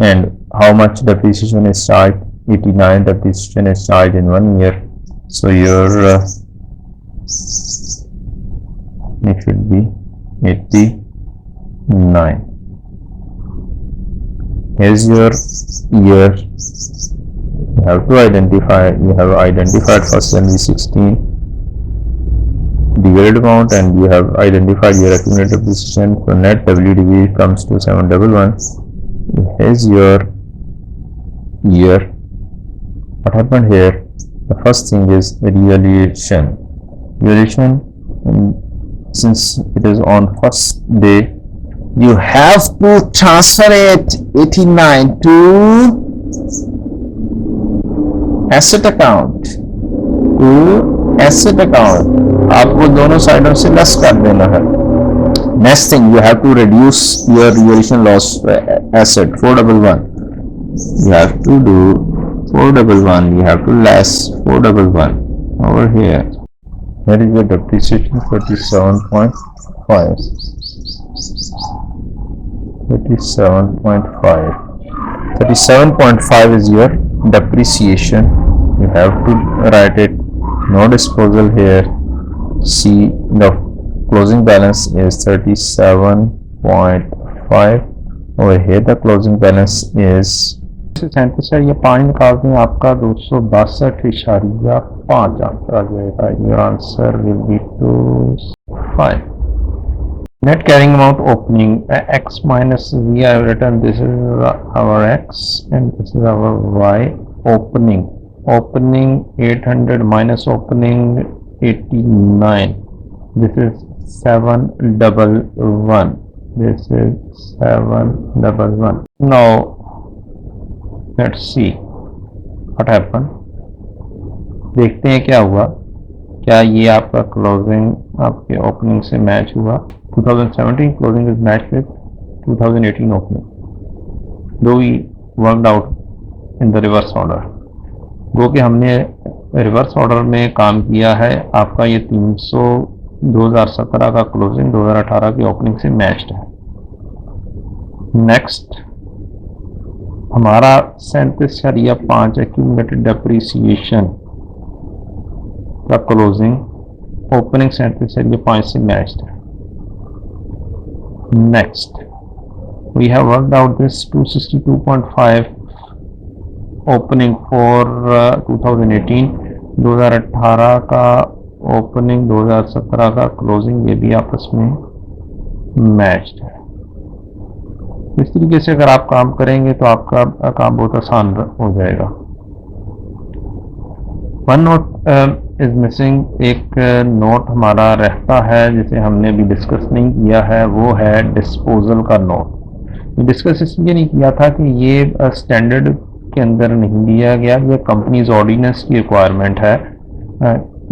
And how much depreciation start 89, the decision is charged in 1 year, so your it will be 89. Here's your year. You have identified first January 16 divided amount, and you have identified your accumulated decision. So net WDV comes to 711. Here's your year. What happened here? The first thing is revaluation. Since it is on first day, you have to transfer it 89 to asset account. आपको दोनों साइडों से less कर देना है. Next thing, you have to reduce your revaluation loss asset 411. You have to do 411. You have to less 411 over here. Here is your depreciation 37.5. 37.5 is your depreciation. You have to write it. No disposal here. See, the closing balance is 37.5. over here the closing balance is 37. ये 5 निकालते हैं, आपका 262.5 answer आ जाएगा. Your answer will be 25. Net carrying amount opening x minus v. I have written this is our x and this is our y. Opening 800 minus opening 89. This is 711. This is 711. Now let's see what happened. देखते हैं क्या हुआ. क्या ये आपका closing आपके opening से match हुआ? 2017 closing is matched with 2018 opening. Though we worked out in the reverse order. गो कि हमने रिवर्स ऑर्डर में काम किया है. आपका ये 300 2017 का क्लोजिंग 2018 की ओपनिंग से मैच्ड है. नेक्स्ट हमारा 37.5 एक्यूमुलेटेड डेप्रिसिएशन का क्लोजिंग ओपनिंग 37.5 से मैच्ड है. Next we have worked out this 262.5 opening for 2018. 2018 का ओपनिंग 2017 का क्लोजिंग ये भी आपस में मैच्ड है. इस तरीके से अगर आप काम करेंगे तो आपका काम बहुत आसान हो जाएगा. One note is missing. एक नोट हमारा रहता है जिसे हमने अभी डिस्कस नहीं किया है, वो है डिस्पोजल का नोट. डिस्कस इसलिए नहीं किया था कि ये स्टैंडर्ड के अंदर नहीं दिया गया. ये कंपनीज ऑर्डिनेंस की रिक्वायरमेंट है,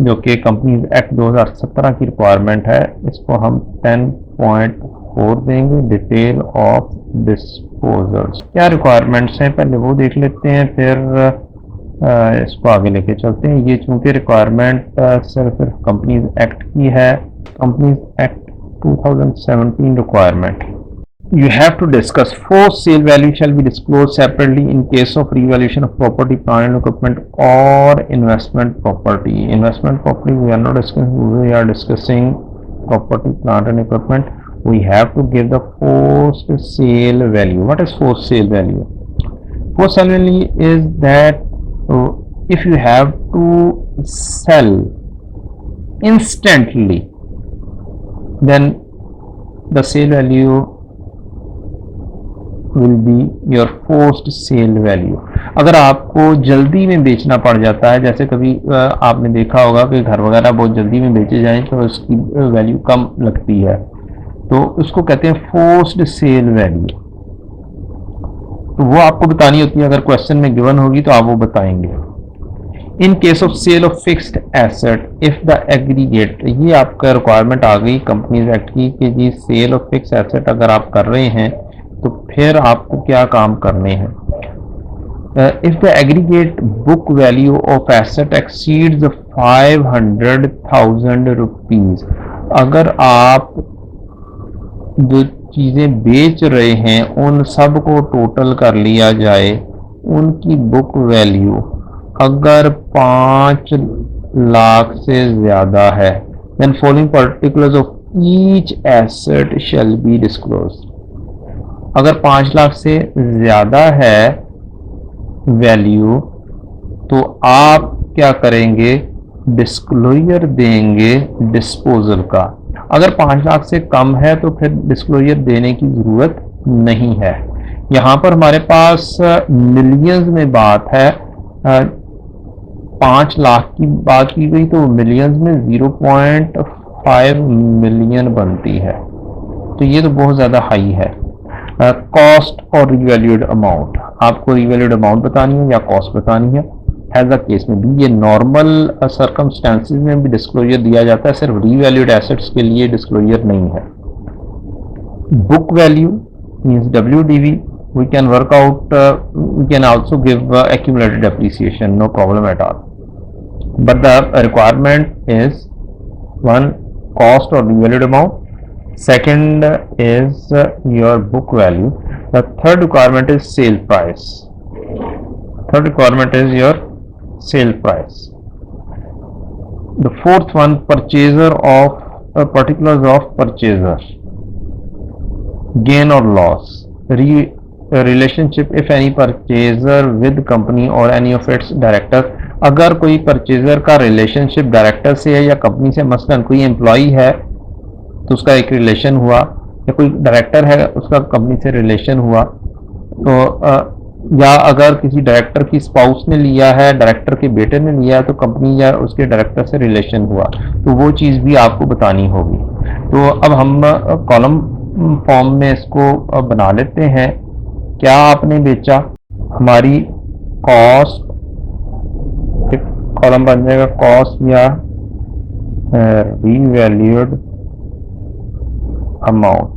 जो कि कंपनीज एक्ट 2017 की रिक्वायरमेंट है. इसको हम 10.4 देंगे. Detail of disposals. क्या रिक्वायरमेंट्स हैं पहले वो देख लेते हैं, फिर इसको आगे लेके चलते हैं. ये चूंकि रिक्वायरमेंट सिर्फ कंपनीज एक्ट की है, companies act 2017 requirement. You have to discuss forced sale value shall be disclosed separately in case of revaluation of property, plant and equipment or investment property. Investment property we are not discussing. We are discussing property, plant and equipment. We have to give the forced sale value. What is forced sale value? Forced sale value is that if you have to sell instantly, then the sale value will be your forced sale value. अगर आपको जल्दी में बेचना पड़ जाता है, जैसे कभी आपने देखा होगा कि घर वगैरह बहुत जल्दी में बेचे जाएं तो उसकी वैल्यू कम लगती है, तो उसको कहते हैं फोर्स्ड सेल वैल्यू. तो वो आपको बतानी होती है. अगर क्वेश्चन में गिवन होगी तो आप वो बताएंगे. In case of sale of fixed asset if the aggregate. ये आपका रिक्वायरमेंट आ गई कंपनीज एक्ट की कि जी सेल ऑफ फिक्स्ड एसेट अगर आप कर रहे हैं तो फिर आपको क्या काम करने हैं. If the aggregate book value of asset exceeds 500,000 rupees. अगर आप जो चीज़ें बेच रहे हैं उन सब को टोटल कर लिया जाए उनकी बुक वैल्यू अगर 5 लाख से ज्यादा है, then following particulars of each asset shall be disclosed. अगर 5 लाख से ज्यादा है वैल्यू, तो आप क्या करेंगे, डिस्क्लोजर देंगे डिस्पोजल का। अगर 5 लाख से कम है तो फिर डिस्क्लोजर देने की जरूरत नहीं है। यहाँ पर हमारे पास मिलियंस में बात है, 5 लाख की बात की गई तो मिलियंस में 0.5 मिलियन बनती है, तो ये तो बहुत ज़्यादा हाई है। कॉस्ट और रिवैल्यूड अमाउंट, आपको रिवैल्यूड अमाउंट बतानी है या कॉस्ट बतानी है। एज अ केस में भी ये नॉर्मल सर्कमस्टेंसेस में भी डिस्क्लोजर दिया जाता है, सिर्फ रिवैल्यूड एसेट्स के लिए डिस्क्लोजर नहीं है। Book value means WDV, we can work out, we can also give accumulated depreciation, no problem at all, but the requirement is one, cost or revalued amount, second is your book value, the third requirement is sale price, third requirement is your sale price, the fourth one, purchaser of particulars of purchaser, gain or loss, relationship if any purchaser with company or any of its director, अगर कोई purchaser का relationship director से है या company से, मसलन कोई employee है तो उसका एक रिलेशन हुआ, या कोई डायरेक्टर है उसका कंपनी से रिलेशन हुआ, तो या अगर किसी डायरेक्टर की स्पाउस ने लिया है, डायरेक्टर के बेटे ने लिया है, तो कंपनी या उसके डायरेक्टर से रिलेशन हुआ, तो वो चीज़ भी आपको बतानी होगी। तो अब हम कॉलम फॉर्म में इसको बना लेते हैं। क्या आपने बेचा, हमारी कॉस्ट, एक कॉलम बन जाएगा कॉस्ट या रीवैल्यूड अमाउंट,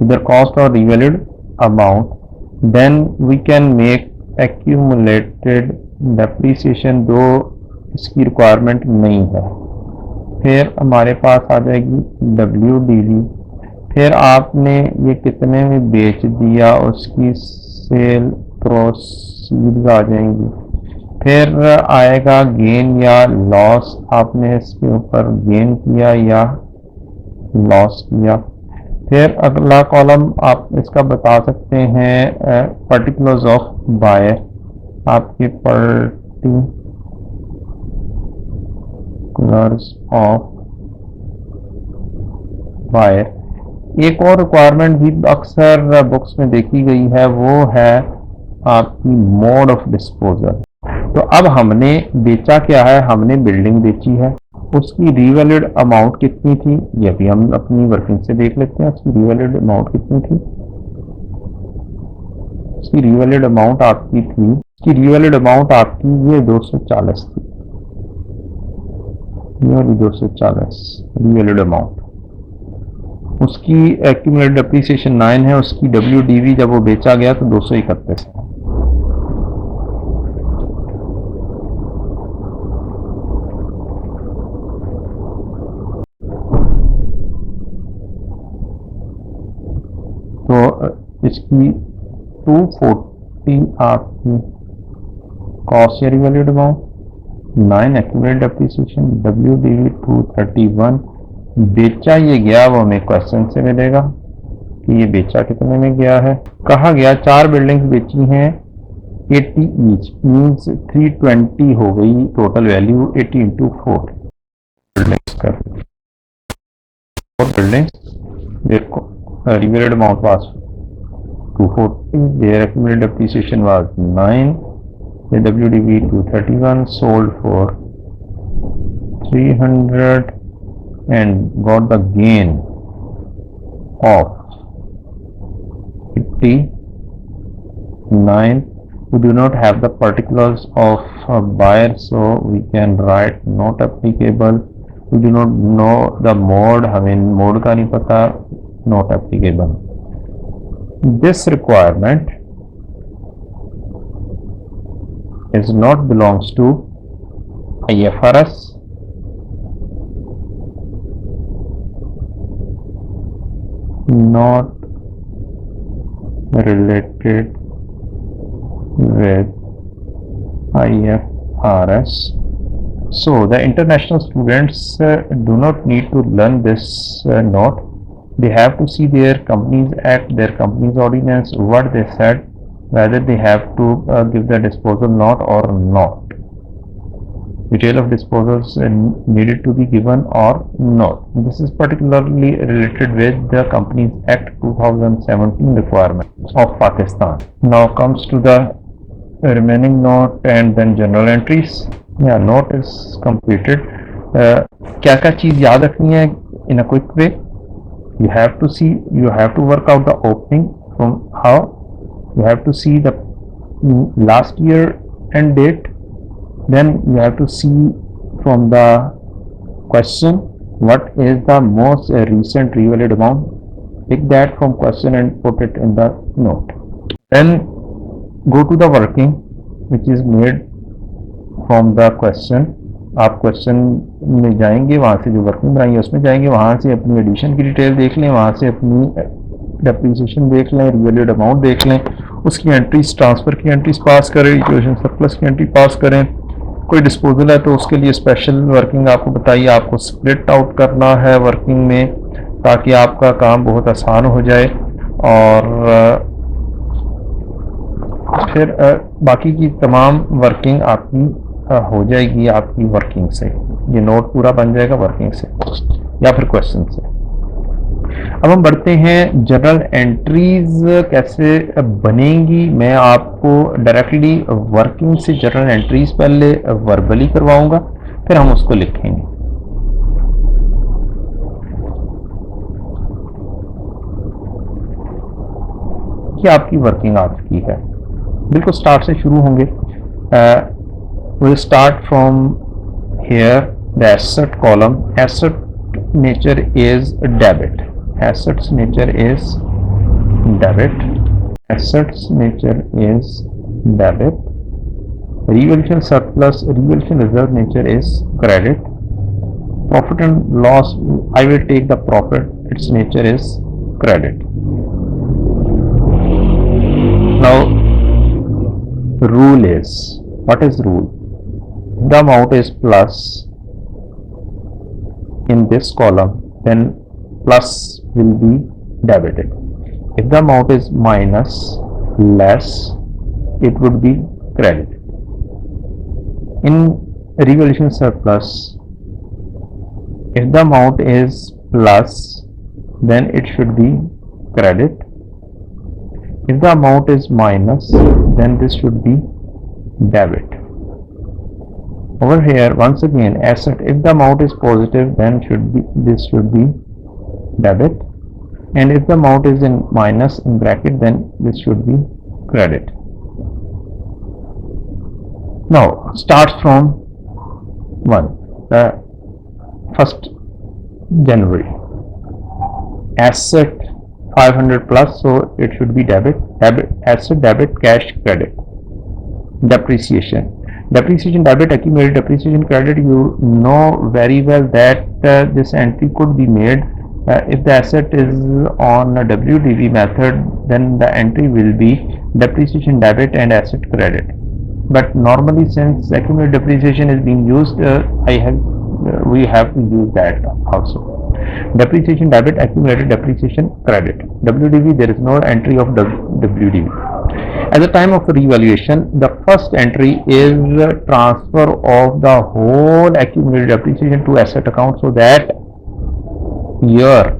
इधर कॉस्ट और revalued amount, then we can make accumulated depreciation, दो इसकी रिक्वायरमेंट नहीं है। फिर हमारे पास आ जाएगी WDV, फिर आपने ये कितने में बेच दिया उसकी सेल प्रोसीड आ जाएंगी, फिर आएगा गेन या लॉस, आपने इसके ऊपर गेन किया या लॉस किया। फिर अगला कॉलम आप इसका बता सकते हैं पर्टिकुलर्स ऑफ बायर, आपके पर्टिकुलर्स ऑफ बायर। एक और रिक्वायरमेंट भी अक्सर बुक्स में देखी गई है, वो है आपकी मोड ऑफ डिस्पोजल। तो अब हमने बेचा क्या है, हमने बिल्डिंग बेची है, उसकी रीवैल्यूड अमाउंट कितनी थी, ये भी हम अपनी वर्किंग से देख लेते हैं। उसकी रीवैल्यूड अमाउंट कितनी थी, उसकी रीवैल्यूड अमाउंट आपकी थी, उसकी रीवैल्यूड अमाउंट आपकी ये 240 थी, ये 240 रीवैल्यूड अमाउंट। उसकी एक्यूमुलेटेड डेप्रिसिएशन 9 है, उसकी WDV जब वो बेचा गया तो 231 है। तो इसकी 240 आपकी कॉस्ट या revalued amount, 9 accumulated depreciation, WDV 231। बेचा ये गया वो हमें क्वेश्चन से मिलेगा कि ये बेचा कितने में गया है। कहा गया 4 बिल्डिंग्स बेची हैं 80 ईच, मीन्स 320 हो गई टोटल वैल्यू। 80 इंटू 4 बिल्डिंग्स कर, 4 बिल्डिंग्स, देखो revalued amount was 240, their accumulated depreciation was 9, the WDV 231, sold for 300 and got the gain of 89. We do not have the particulars of a buyer, so we can write not applicable. We do not know the mode, हमें mode का नहीं पता, not applicable. This requirement is not belongs to IFRS, not related with IFRS. So the international students do not need to learn this note. They have to see their Companies Act, their Companies Ordinance, what they said, whether they have to give the disposal note or not. Detail of disposals needed to be given or not. This is particularly related with the Companies Act 2017 requirement of Pakistan. Now comes to the remaining note and then general entries. Yeah, note is completed. क्या चीज याद रखनी है in a quick way? You have to work out the opening from how. You have to see the last year and date. Then you have to see from the question what is the most recent revalued amount. Pick that from question and put it in the note. Then go to the working which is made from the question. आप question में जाएंगे, वहाँ से जो working बनाई है उसमें जाएंगे, वहाँ से अपनी एडिशन की डिटेल देख लें, वहाँ से अपनी डेप्रिसिएशन देख लें, रिवैल्यूड अमाउंट देख लें, उसकी एंट्रीज, ट्रांसफ़र की एंट्रीज पास करें, इक्वेशन सरप्लस की एंट्री पास करें. कोई डिस्पोजल है तो उसके लिए स्पेशल वर्किंग आपको बताइए. आपको स्प्लिट आउट करना है वर्किंग में ताकि आपका काम बहुत आसान हो जाए और फिर बाकी की तमाम वर्किंग आपकी हो जाएगी आपकी वर्किंग से. ये नोट पूरा बन जाएगा वर्किंग से या फिर क्वेश्चन से. अब हम बढ़ते हैं जनरल एंट्रीज कैसे बनेंगी. मैं आपको डायरेक्टली वर्किंग से जनरल एंट्रीज पहले वर्बली करवाऊंगा, फिर हम उसको लिखेंगे. ये आपकी वर्किंग आ चुकी है. बिल्कुल स्टार्ट से शुरू होंगे. We'll start from here. The asset column. Asset nature is debit. Assets nature is debit. Assets nature is debit. Revaluation surplus, revaluation reserve nature is credit. Profit and loss, I will take the profit. Its nature is credit. Now, rule is, what is rule? The amount is plus in this column, then plus will be debited. If the amount is minus, less, it would be credit. In revaluation surplus, if the amount is plus, then it should be credit. If the amount is minus, then this should be debit. Over here, once again, asset, if the amount is positive, then this should be debit, and if the amount is in minus in bracket, then this should be credit. Now start from 1st January. Asset 500 plus, so it should be debit. Asset debit, cash credit. Depreciation debit, accumulated depreciation credit. You know very well that this entry could be made if the asset is on a WDV method, then the entry will be depreciation debit and asset credit. But normally, since accumulated depreciation is being used, we have to use that also. Depreciation debit, accumulated depreciation credit. WDV, there is no entry of WDV. At the time of revaluation, the first entry is transfer of the whole accumulated depreciation to asset account, so that your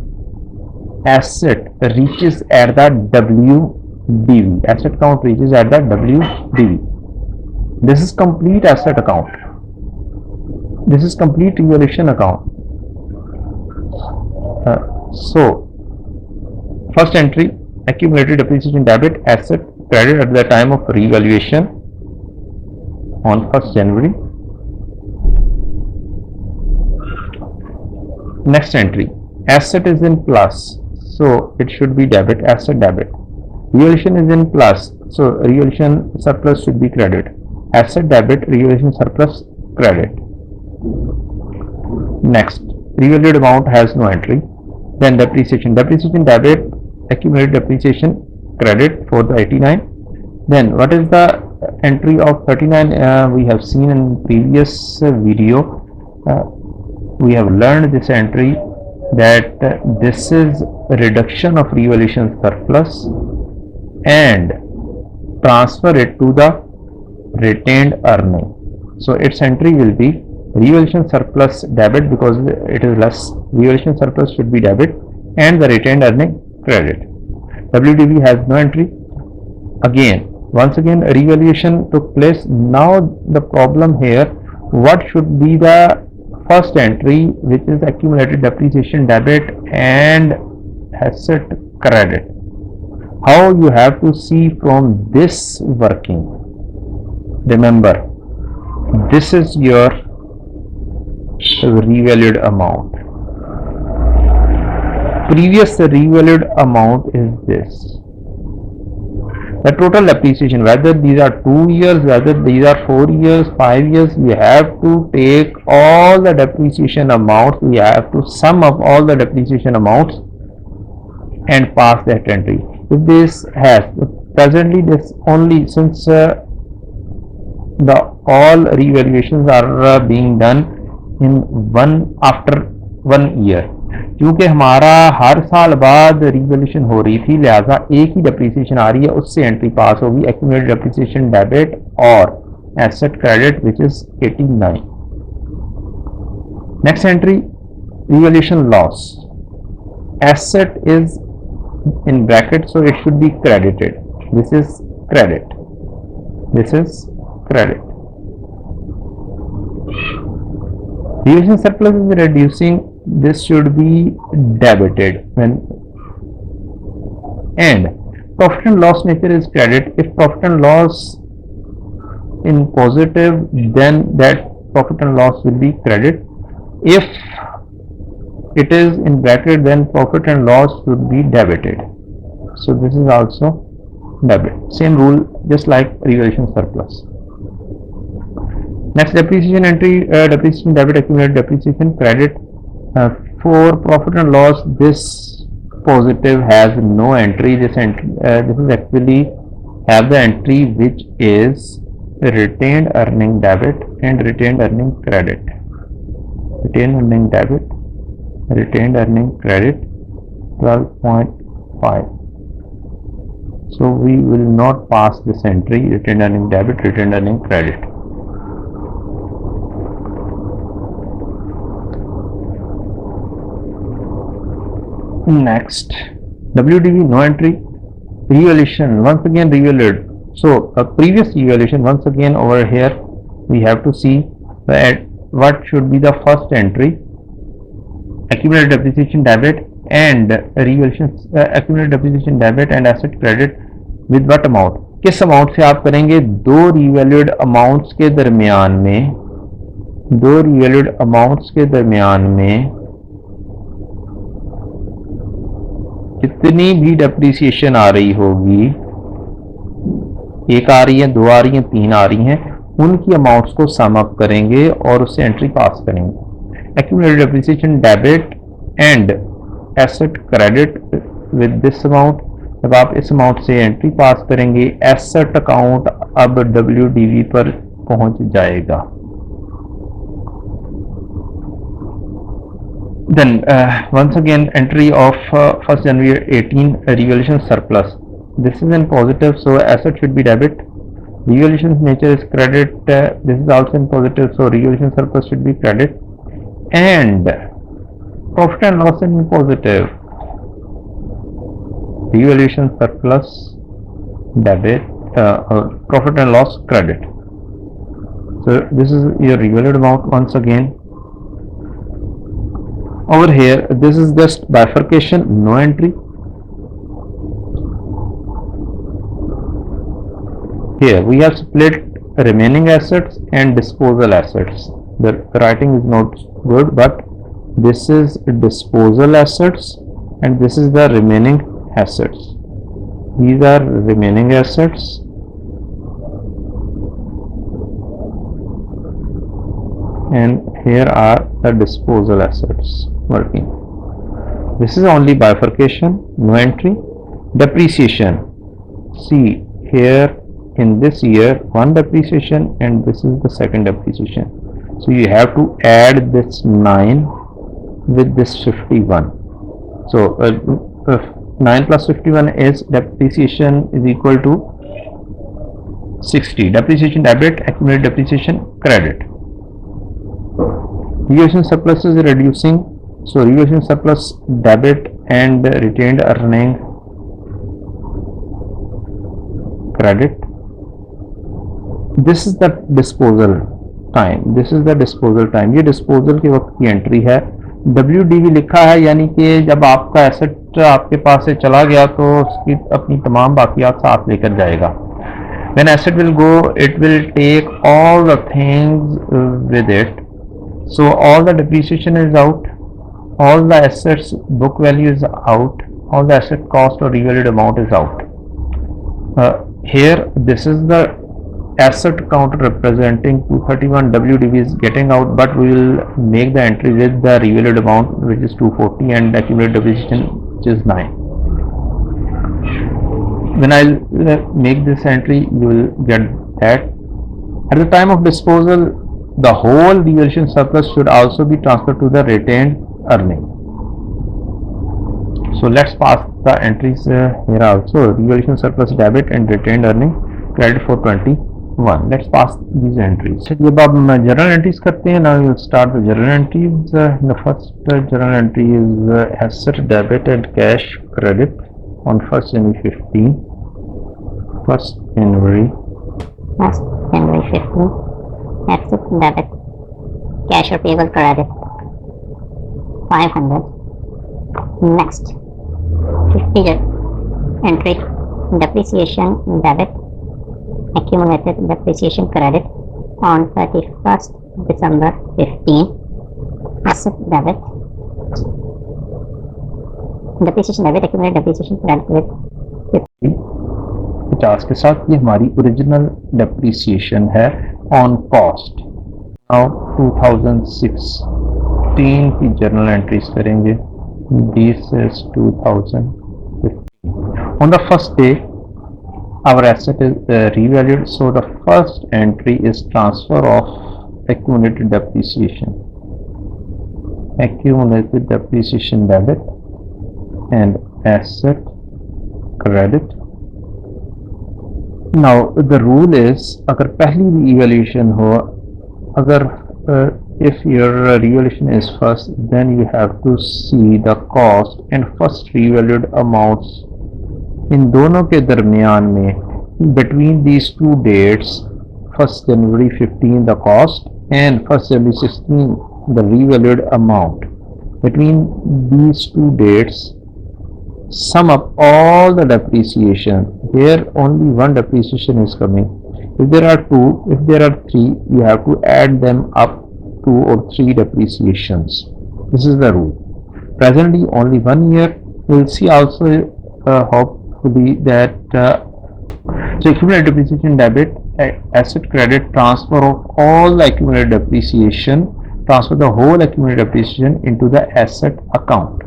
asset reaches at the WDV. Asset account reaches at the WDV. This is complete asset account. This is complete revaluation account. So, first entry, accumulated depreciation debit, asset credit at the time of revaluation on 1st January. Next entry, asset is in plus, so it should be debit, asset debit. Revaluation is in plus, so revaluation surplus should be credit. Asset debit, revaluation surplus credit. Next, revalued amount has no entry. Then depreciation debit, accumulated depreciation credit for the 89. Then what is the entry of 39 we have seen in previous video. We have learned this entry that this is reduction of revaluation surplus and transfer it to the retained earning. So its entry will be revaluation surplus debit because it is less. Revaluation surplus should be debit and the retained earning credit. WDV has no entry. Again, once again revaluation took place. Now the problem here, what should be the first entry, which is accumulated depreciation debit and asset credit. How you have to see from this working. Remember, this is your revalued amount. Previous revalued amount is this. The total depreciation, whether these are 2 years, whether these are 4 years, 5 years, we have to take all the depreciation amounts, we have to sum up all the depreciation amounts and pass that entry. If this has, presently this only, since the all revaluations are being done in one after 1 year, क्योंकि हमारा हर साल बाद revolution हो रही थी, लिहाजा एक ही depreciation आ रही है, उससे एंट्री पास होगी एक्यूमुलेटेड डेप्रिसिएशन डेबिट और asset credit which is 89. Next entry revolution loss. Asset is in bracket, so it should be credited. This is credit, this is credit. Revaluation surplus is reducing, this should be debited. When and profit and loss nature is credit. If profit and loss in positive, then that profit and loss will be credit. If it is in bracket, then profit and loss should be debited. So this is also debit. Same rule, just like revaluation surplus. Next, depreciation entry, depreciation debit, accumulated depreciation credit. For profit and loss, this positive has no entry. This entry, this is actually have the entry which is retained earning debit and retained earning credit. Retained earning debit, retained earning credit 12.5. So we will not pass this entry, retained earning debit, retained earning credit. Next, WDV no entry. Revaluation, once again revalued. So a previous revaluation, once again over here we have to see that what should be the first entry. Accumulated depreciation debit and revaluation, accumulated depreciation debit and asset credit with what amount? किस amount से आप करेंगे? दो revalued amounts के दरमियान में, दो revalued amounts के दरमियान में जितनी भी डेप्रिसिएशन आ रही होगी, एक आ रही है, दो आ रही है, तीन आ रही हैं, उनकी अमाउंट्स को सम अप करेंगे और उससे एंट्री पास करेंगे. Accumulated depreciation debit and asset credit with this amount. जब आप इस अमाउंट से एंट्री पास करेंगे, एसेट अकाउंट अब WDV पर पहुंच जाएगा. Then once again entry of 1st January 18 revaluation surplus. This is in positive, so asset should be debit. Revaluation nature is credit. This is also in positive, so revaluation surplus should be credit. And profit and loss in positive, revaluation surplus debit, profit and loss credit. So this is your revalued amount. Once again over here, this is just bifurcation, no entry. Here we have split remaining assets and disposal assets. The writing is not good, but this is disposal assets and this is the remaining assets. These are remaining assets and here are the disposal assets working. This is only bifurcation, no entry. Depreciation, see here in this year one depreciation and this is the second depreciation. So you have to add this 9 with this 51. So 9 plus 51 is depreciation is equal to 60. Depreciation debit, accumulated depreciation credit. Revaluation surplus is reducing. So revaluation surplus debit and retained earning credit. This is the disposal time. This is the disposal time. ये disposal के वक्त की entry है. WDV लिखा है यानी कि जब आपका एसेट आपके पास से चला गया तो उसकी अपनी तमाम बाकियात साथ लेकर जाएगा. When asset will go, it will take all the things with it. So all the depreciation is out, all the assets book value is out, all the asset cost or revalued amount is out. Here this is the asset account representing 231 WDV is getting out, but we will make the entry with the revalued amount which is 240 and accumulated depreciation which is 9. When I make this entry, you will get that. At the time of disposal, the whole revaluation surplus should also be transferred to the retained earning. So let's pass the entries here also. Revaluation surplus debit and retained earning credit for 21. Let's pass these entries. जब आप journal entries करते हैं, now you will start the journal entries. The first journal entry is asset debit and cash credit on 1st January 15. 1st January 15. Asset debit, cash or payable credit 500. Next 50 entry, depreciation debit, accumulated depreciation credit on 31st December 15. Asset debit, depreciation debit, accumulated depreciation credit with 50 के साथ ये हमारी original depreciation है on cost. Now 2016 की journal entries करेंगे. This is 2015. On the first day our asset is revalued, so the first entry is transfer of accumulated depreciation debit and asset credit. Now the rule is अगर पहली revaluation हो, अगर if your revaluation is first, then you have to see the cost and first revalued amounts. इन दोनों के दरमियान में between these two dates, 1st January 15 the cost and 1st January 16 the revalued amount, between these two dates sum up all the depreciation. Here only one depreciation is coming. If there are two, if there are three, you have to add them up 2 or 3 depreciations. This is the rule. Presently only 1 year. We'll see also hopefully that so accumulated depreciation debit, asset credit, transfer of all the accumulated depreciation, transfer the whole accumulated depreciation into the asset account,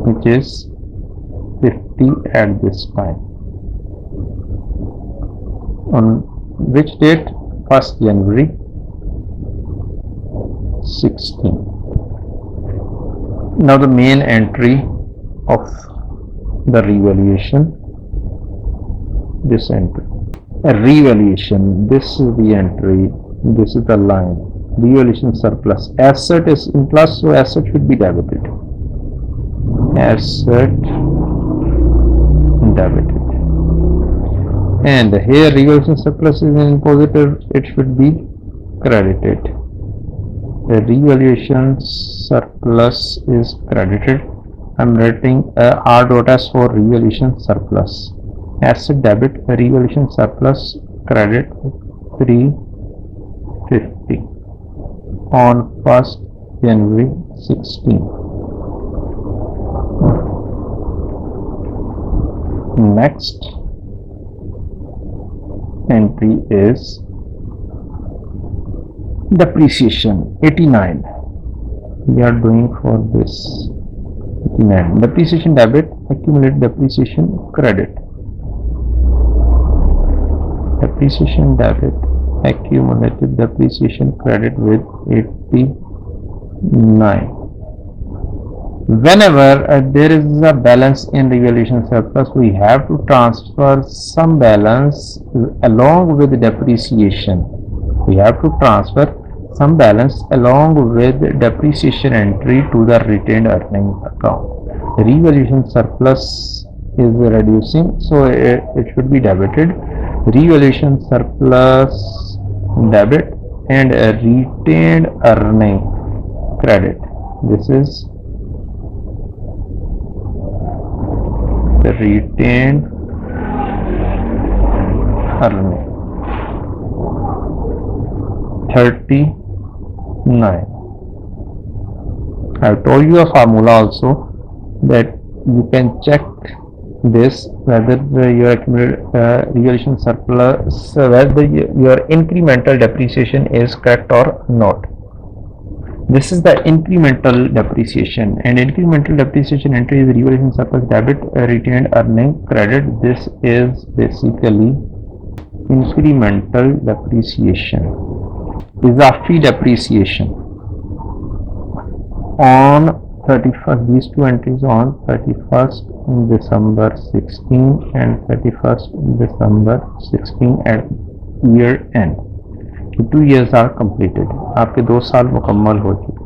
which is 50 at this time. On which date? 1st January 16. Now the main entry of the revaluation, this entry, a revaluation, this is the entry, this is the line, revaluation surplus. Asset is in plus, so asset should be debited. Asset debited, and here revaluation surplus is in positive, it should be credited. The revaluation surplus is credited. I'm writing R dot S for revaluation surplus. Asset debit, revaluation surplus credit 350 on 1st January 16. Next entry is depreciation 89. We are doing for this 89. Depreciation debit, accumulated depreciation credit. depreciation debit, accumulated depreciation credit with 89. Whenever there is a balance in revaluation surplus, we have to transfer some balance along with depreciation. We have to transfer some balance along with depreciation entry to the retained earning account. Revaluation surplus is reducing, so it should be debited. Revaluation surplus debit and a retained earning credit. This is the retained earning. 39. I've told you a formula also that you can check this whether your revaluation surplus, whether your incremental depreciation is correct or not. This is the incremental depreciation, and incremental depreciation entry is revaluation surplus debit, retained earning credit. This is basically incremental depreciation, izafi depreciation on 31st, these two entries on 31st December 16 and 31st December 16 at year end. 2 years are completed. आपके 2 साल मुकम्मल हो चुके.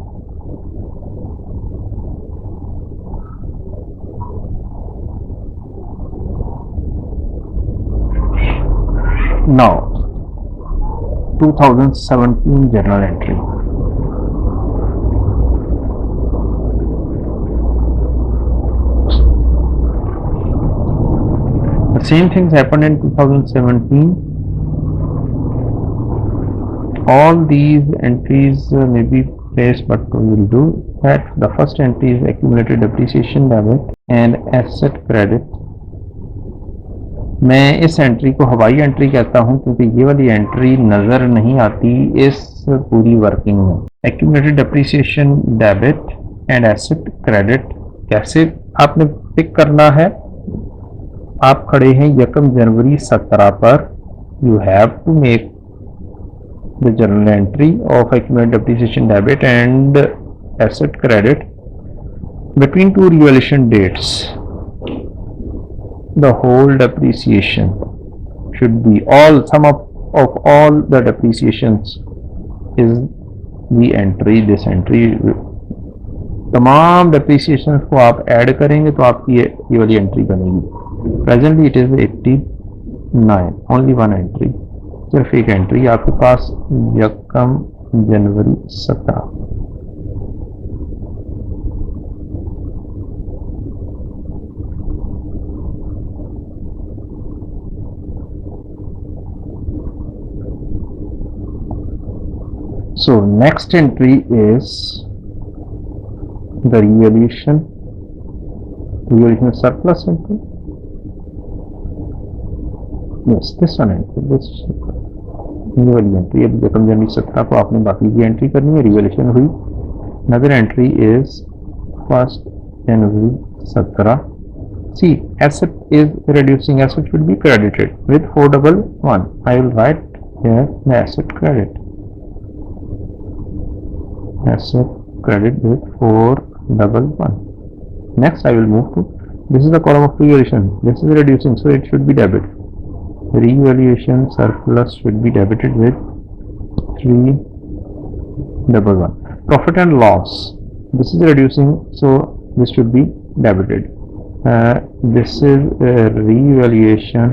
Now 2017 journal entry. The same things happened in 2017. All these entries may be placed, but we will do that. The first entry is accumulated depreciation debit and asset credit. मैं इस entry को हवाई entry कहता हूं क्योंकि ये वाली entry नज़र नहीं आती इस पूरी वर्किंग में. accumulated depreciation debit and asset credit कैसे आपने पिक करना है? आप खड़े हैं 1 जनवरी 17 पर. You have to make the journal entry of accumulated depreciation debit and asset credit between two revaluation dates. The whole depreciation should be all sum of all the depreciations is the entry. This entry तमाम depreciations को आप add करेंगे तो आपकी ये वाली entry बनेगी. Presently it is 89. Only one entry. सिर्फ एक एंट्री आपके पास 1 जनवरी 17. So next entry is the revaluation surplus entry. Yes, this one entry. This ये वाली एंट्री अभी 1 जनवरी 17 को आपने बाकी की एंट्री करनी है. रिवैल्यूएशन हुई. Another entry is 1 January 17. See, asset is reducing. Asset should be credited with 411. I will write here the asset credit. Asset credit with 411. Next, I will move to this is the column of revaluation. This is reducing, so it should be debit. Revaluation surplus should be debited with 311. Profit and loss. This is reducing, so this should be debited. This is revaluation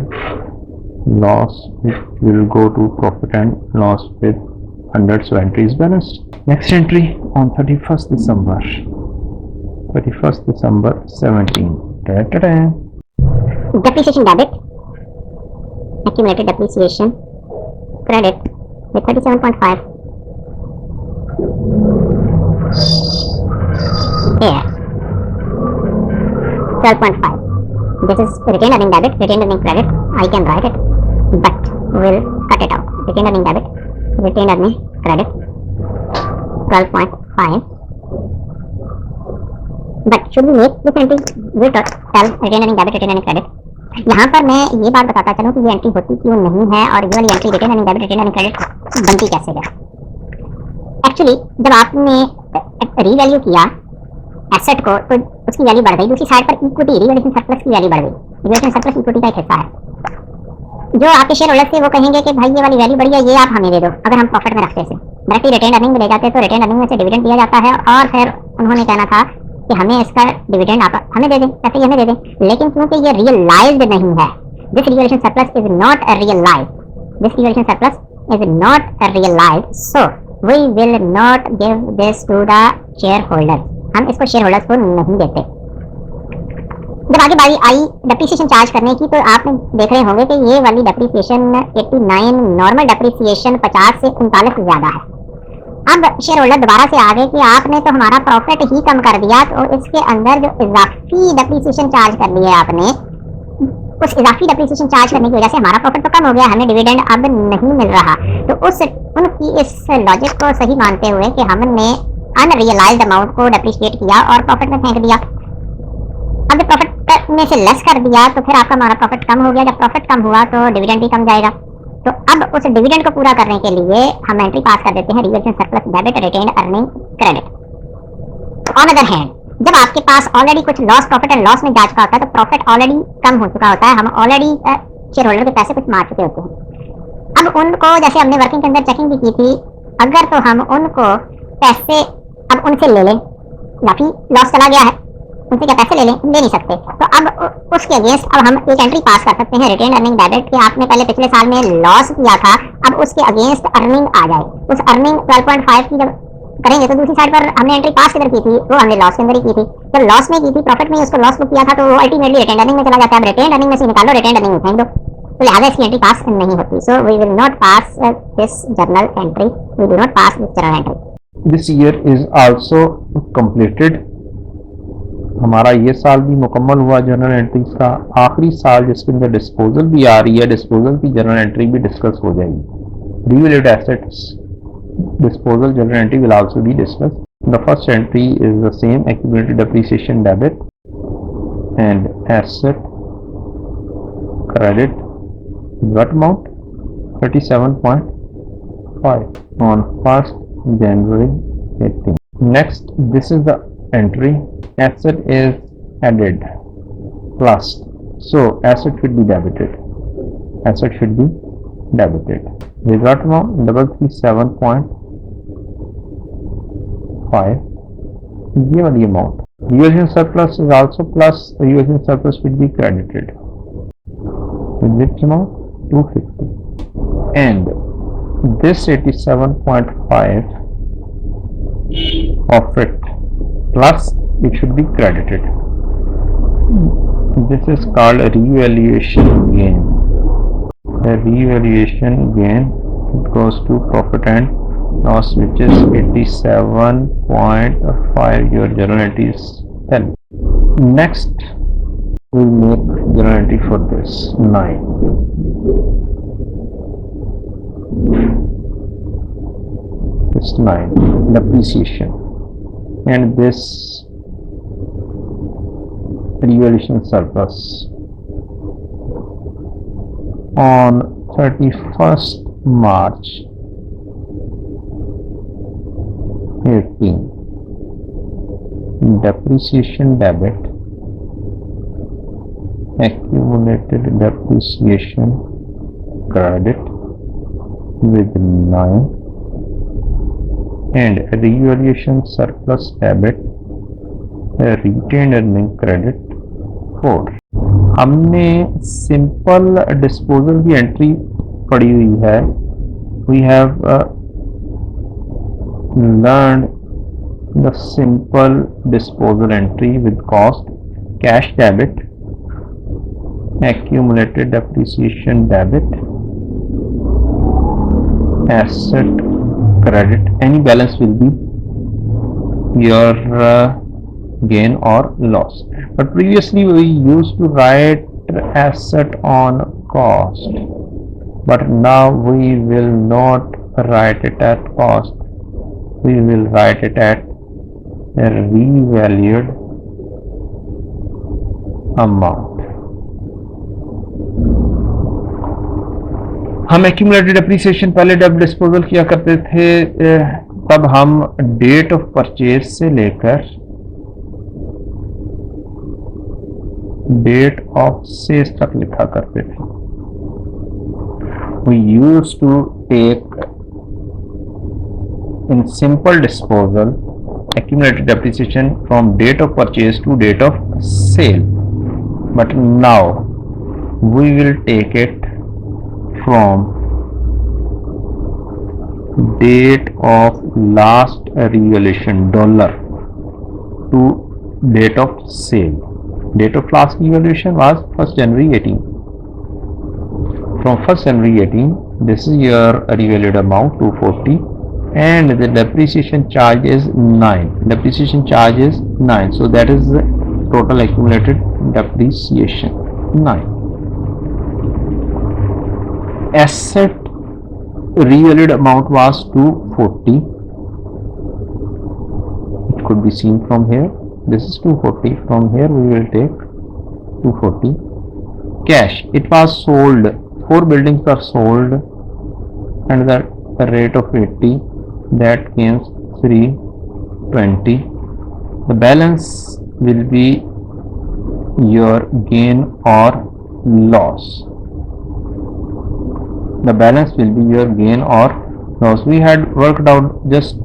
loss, which will go to profit and loss with 100, so entry is balanced. Next entry on 31st December 17. Depreciation debit, accumulated depreciation credit with 37.5. Here 12.5. This is retained earning debit, retained earning credit. I can write it, but we'll cut it out. Retained earning debit, retained earning credit 12.5. But should we make this entry? We'll tell retained earning debit, retained earning credit. यहाँ पर मैं ये बात बताता चलूँ कि ये entry होती क्यों नहीं है और ये वाली entry retain earning debit retain earning credit बनती कैसे है। एक्चुअली जब आपने रीवैल्यू किया एसेट को तो उसकी वैल्यू बढ़ गई, दूसरी साइड पर इक्विटी रिवैल्यूएशन सरप्लस की वैल्यू बढ़ गई। रिवैल्यूएशन सरप्लस इक्विटी का एक हिस्सा है। जो आपके शेयर होल्डर्स थे वो कहेंगे कि भाई ये वाली वैल्यू बढ़ी है, ये आप हमें दे दो। अगर हम प्रॉफिट में रखते थे डायरेक्टली रिटेन अर्निंग में ले जाते तो रिटेन अर्निंग में से डिविडेंड दिया जाता है और फिर उन्होंने कहना था कि हमें इसका डिविडेंड आप हमें दे दें, पैसे हमें दे दें। लेकिन क्योंकि ये रियलाइज्ड नहीं है, this revaluation surplus is not realised, this revaluation surplus is not realised, so we will not give this to the shareholders. हम इसको शेयर होल्डर्स को नहीं देते। जब आगे बारी आई डेप्रिसिएशन चार्ज करने की तो आप देख रहे होंगे कि ये वाली डेप्रिसिएशन 89, नॉर्मल डेप्रिसिएशन 50 से 39 से ज्यादा है। अब शेयर होल्डर दोबारा से आ गए कि आपने तो हमारा प्रॉफिट ही कम कर दिया, तो इसके अंदर जो इजाफी डेप्रिसिएशन चार्ज कर दिया आपने, उस इजाफी डेप्रिसिएशन चार्ज करने की वजह से हमारा प्रॉफिट तो कम हो गया, हमें डिविडेंड अब नहीं मिल रहा। तो उनकी इस लॉजिक को सही मानते हुए कि हमने अनरियलाइज्ड अमाउंट को डेप्रिशिएट किया और प्रॉफिट में फेंक दिया। अब जब प्रॉफिट में से लेस कर दिया तो फिर आपका हमारा प्रॉफिट कम हो गया। जब प्रॉफिट कम हुआ तो डिविडेंड भी कम जाएगा। तो अब उस डिविडेंड को पूरा करने के लिए हम एंट्री पास कर देते हैं revaluation surplus debit retain earning credit. On other hand जब आपके पास ऑलरेडी कुछ लॉस प्रॉफिट एंड लॉस में जा चुका होता है तो प्रॉफिट ऑलरेडी कम हो चुका होता है, हम ऑलरेडी शेयर होल्डर के पैसे कुछ मार चुके होते हैं। अब उनको जैसे हमने वर्किंग के अंदर चेकिंग भी की थी, अगर तो हम उनको पैसे अब उनसे ले लें, काफी लॉस चला गया है, उनसे क्या पैसे ले लें, ले नहीं सकते। तो अब उसके अगेंस्ट अब हम एक एंट्री पास कर सकते हैं रिटेन अर्निंग डेबिट कि आपने पहले पिछले साल में लॉस किया था, अब उसके अगेंस्ट अर्निंग आ जाए। उस अर्निंग 12.5 की जब करेंगे तो दूसरी साइड पर हमने एंट्री पास किधर की थी, वो हमने लॉस के अंदर ही की थी। जब लॉस में की थी, प्रॉफिट में उसको लॉस बुक किया था, तो वो अल्टीमेटली रिटेन अर्निंग में चला जाता है। अब रिटेन अर्निंग में से निकालो, रिटेन अर्निंग में फेंक दो, तो लिहाजा इसकी एंट्री पास नहीं होती। So we will not pass this journal entry, we do not pass this journal entry. This year is also completed. हमारा ये साल भी मुकम्मल हुआ जर्नल एंट्रीज का। आखिरी साल जिसके अंदर डिस्पोजल भी आ रही है, डिस्पोजल की जर्नल एंट्री भी डिस्कस हो जाएगी। Revalued assets disposal journal entry will also be discussed. The first entry is the same, accumulated depreciation debit and asset credit. What amount? 37.5 on 1st January 18. Next, this is the entry. Asset is added plus, so asset should be debited. Asset should be debited. With what amount? 337.5. ये वाली amount. Reversion surplus is also plus. Reversion surplus will be credited. With which amount? 250. And this 87.5 profit plus it should be credited. This is called a revaluation gain. The revaluation gain goes to profit and loss, which is 87.5. Your journal entry is 10. Next, we will make journal entry for this 9. It's 9 depreciation, and this revaluation surplus. On 31st March 18, depreciation debit, accumulated depreciation credit with 9 and revaluation surplus debit, retained earning credit 4. हमने simple disposal की entry पढ़ी हुई है। We have learn the simple disposal entry with cost, cash debit, accumulated depreciation debit, asset credit. Any balance will be your gain or loss. But previously we used to write asset on cost, but now we will not write it at cost. We will write it at a revalued amount. हम accumulated depreciation पहले जब disposal किया करते थे तब हम date of purchase से लेकर डेट ऑफ सेल्स तक लिखा करते थे। We used to take in simple disposal accumulated depreciation from date of purchase to date of sale, but now we will take it from date of last revaluation dollar to date of sale. Date of last revaluation was 1st January 18. From 1st January 18, this is your revalued amount 240, and the depreciation charge is 9. Depreciation charge is 9, so that is the total accumulated depreciation 9. Asset revalued amount was 240. It could be seen from here. This is 240. From here we will take 240. Cash, it was sold. 4 buildings are sold and the rate of 80, that gains 320. The balance will be your gain or loss. The balance will be your gain or loss. We had worked out just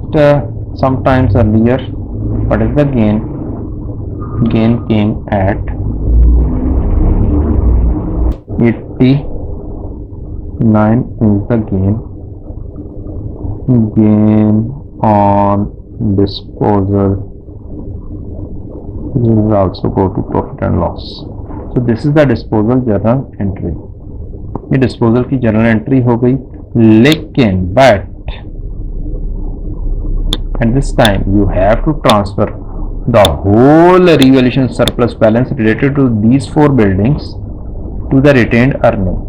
sometimes earlier what is the gain. Gain came at 89 is the gain. Gain on disposal will also go to profit and loss. So this is the disposal journal entry. ये disposal की journal entry हो गई, लेकिन but at this time you have to transfer the whole revaluation surplus balance related to these 4 buildings to the retained earning.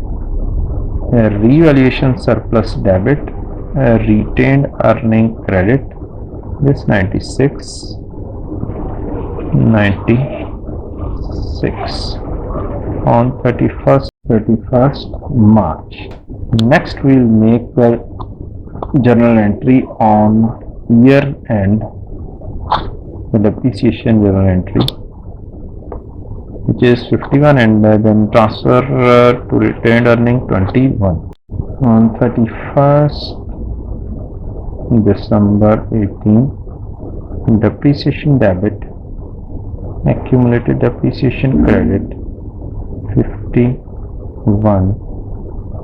Revaluation surplus debit, retained earning credit, this 96 on 31st March. Next we will make the journal entry on year end, the depreciation journal entry, which is 51, and then transfer to retained earning 21 on 31st December 18. Depreciation debit, accumulated depreciation credit 51,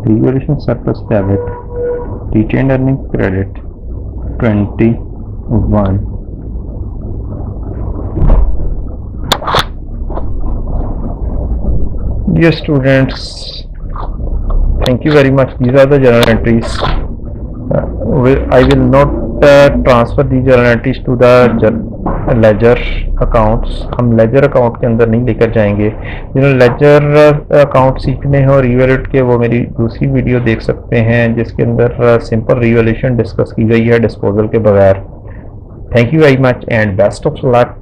revaluation surplus debit, retained earning credit 21. Dear students, thank you very much. These are the journal entries. I will not transfer these journal entries to the ledger accounts. हम ledger account के अंदर नहीं लेकर जाएंगे. जिन्होंने ledger account सीखने हो रिवैल्यूएट के, वो मेरी दूसरी वीडियो देख सकते हैं जिसके अंदर सिंपल रिवैल्यूएशन डिस्कस की गई है डिस्पोजल के बगैर. Thank you very much and best of luck.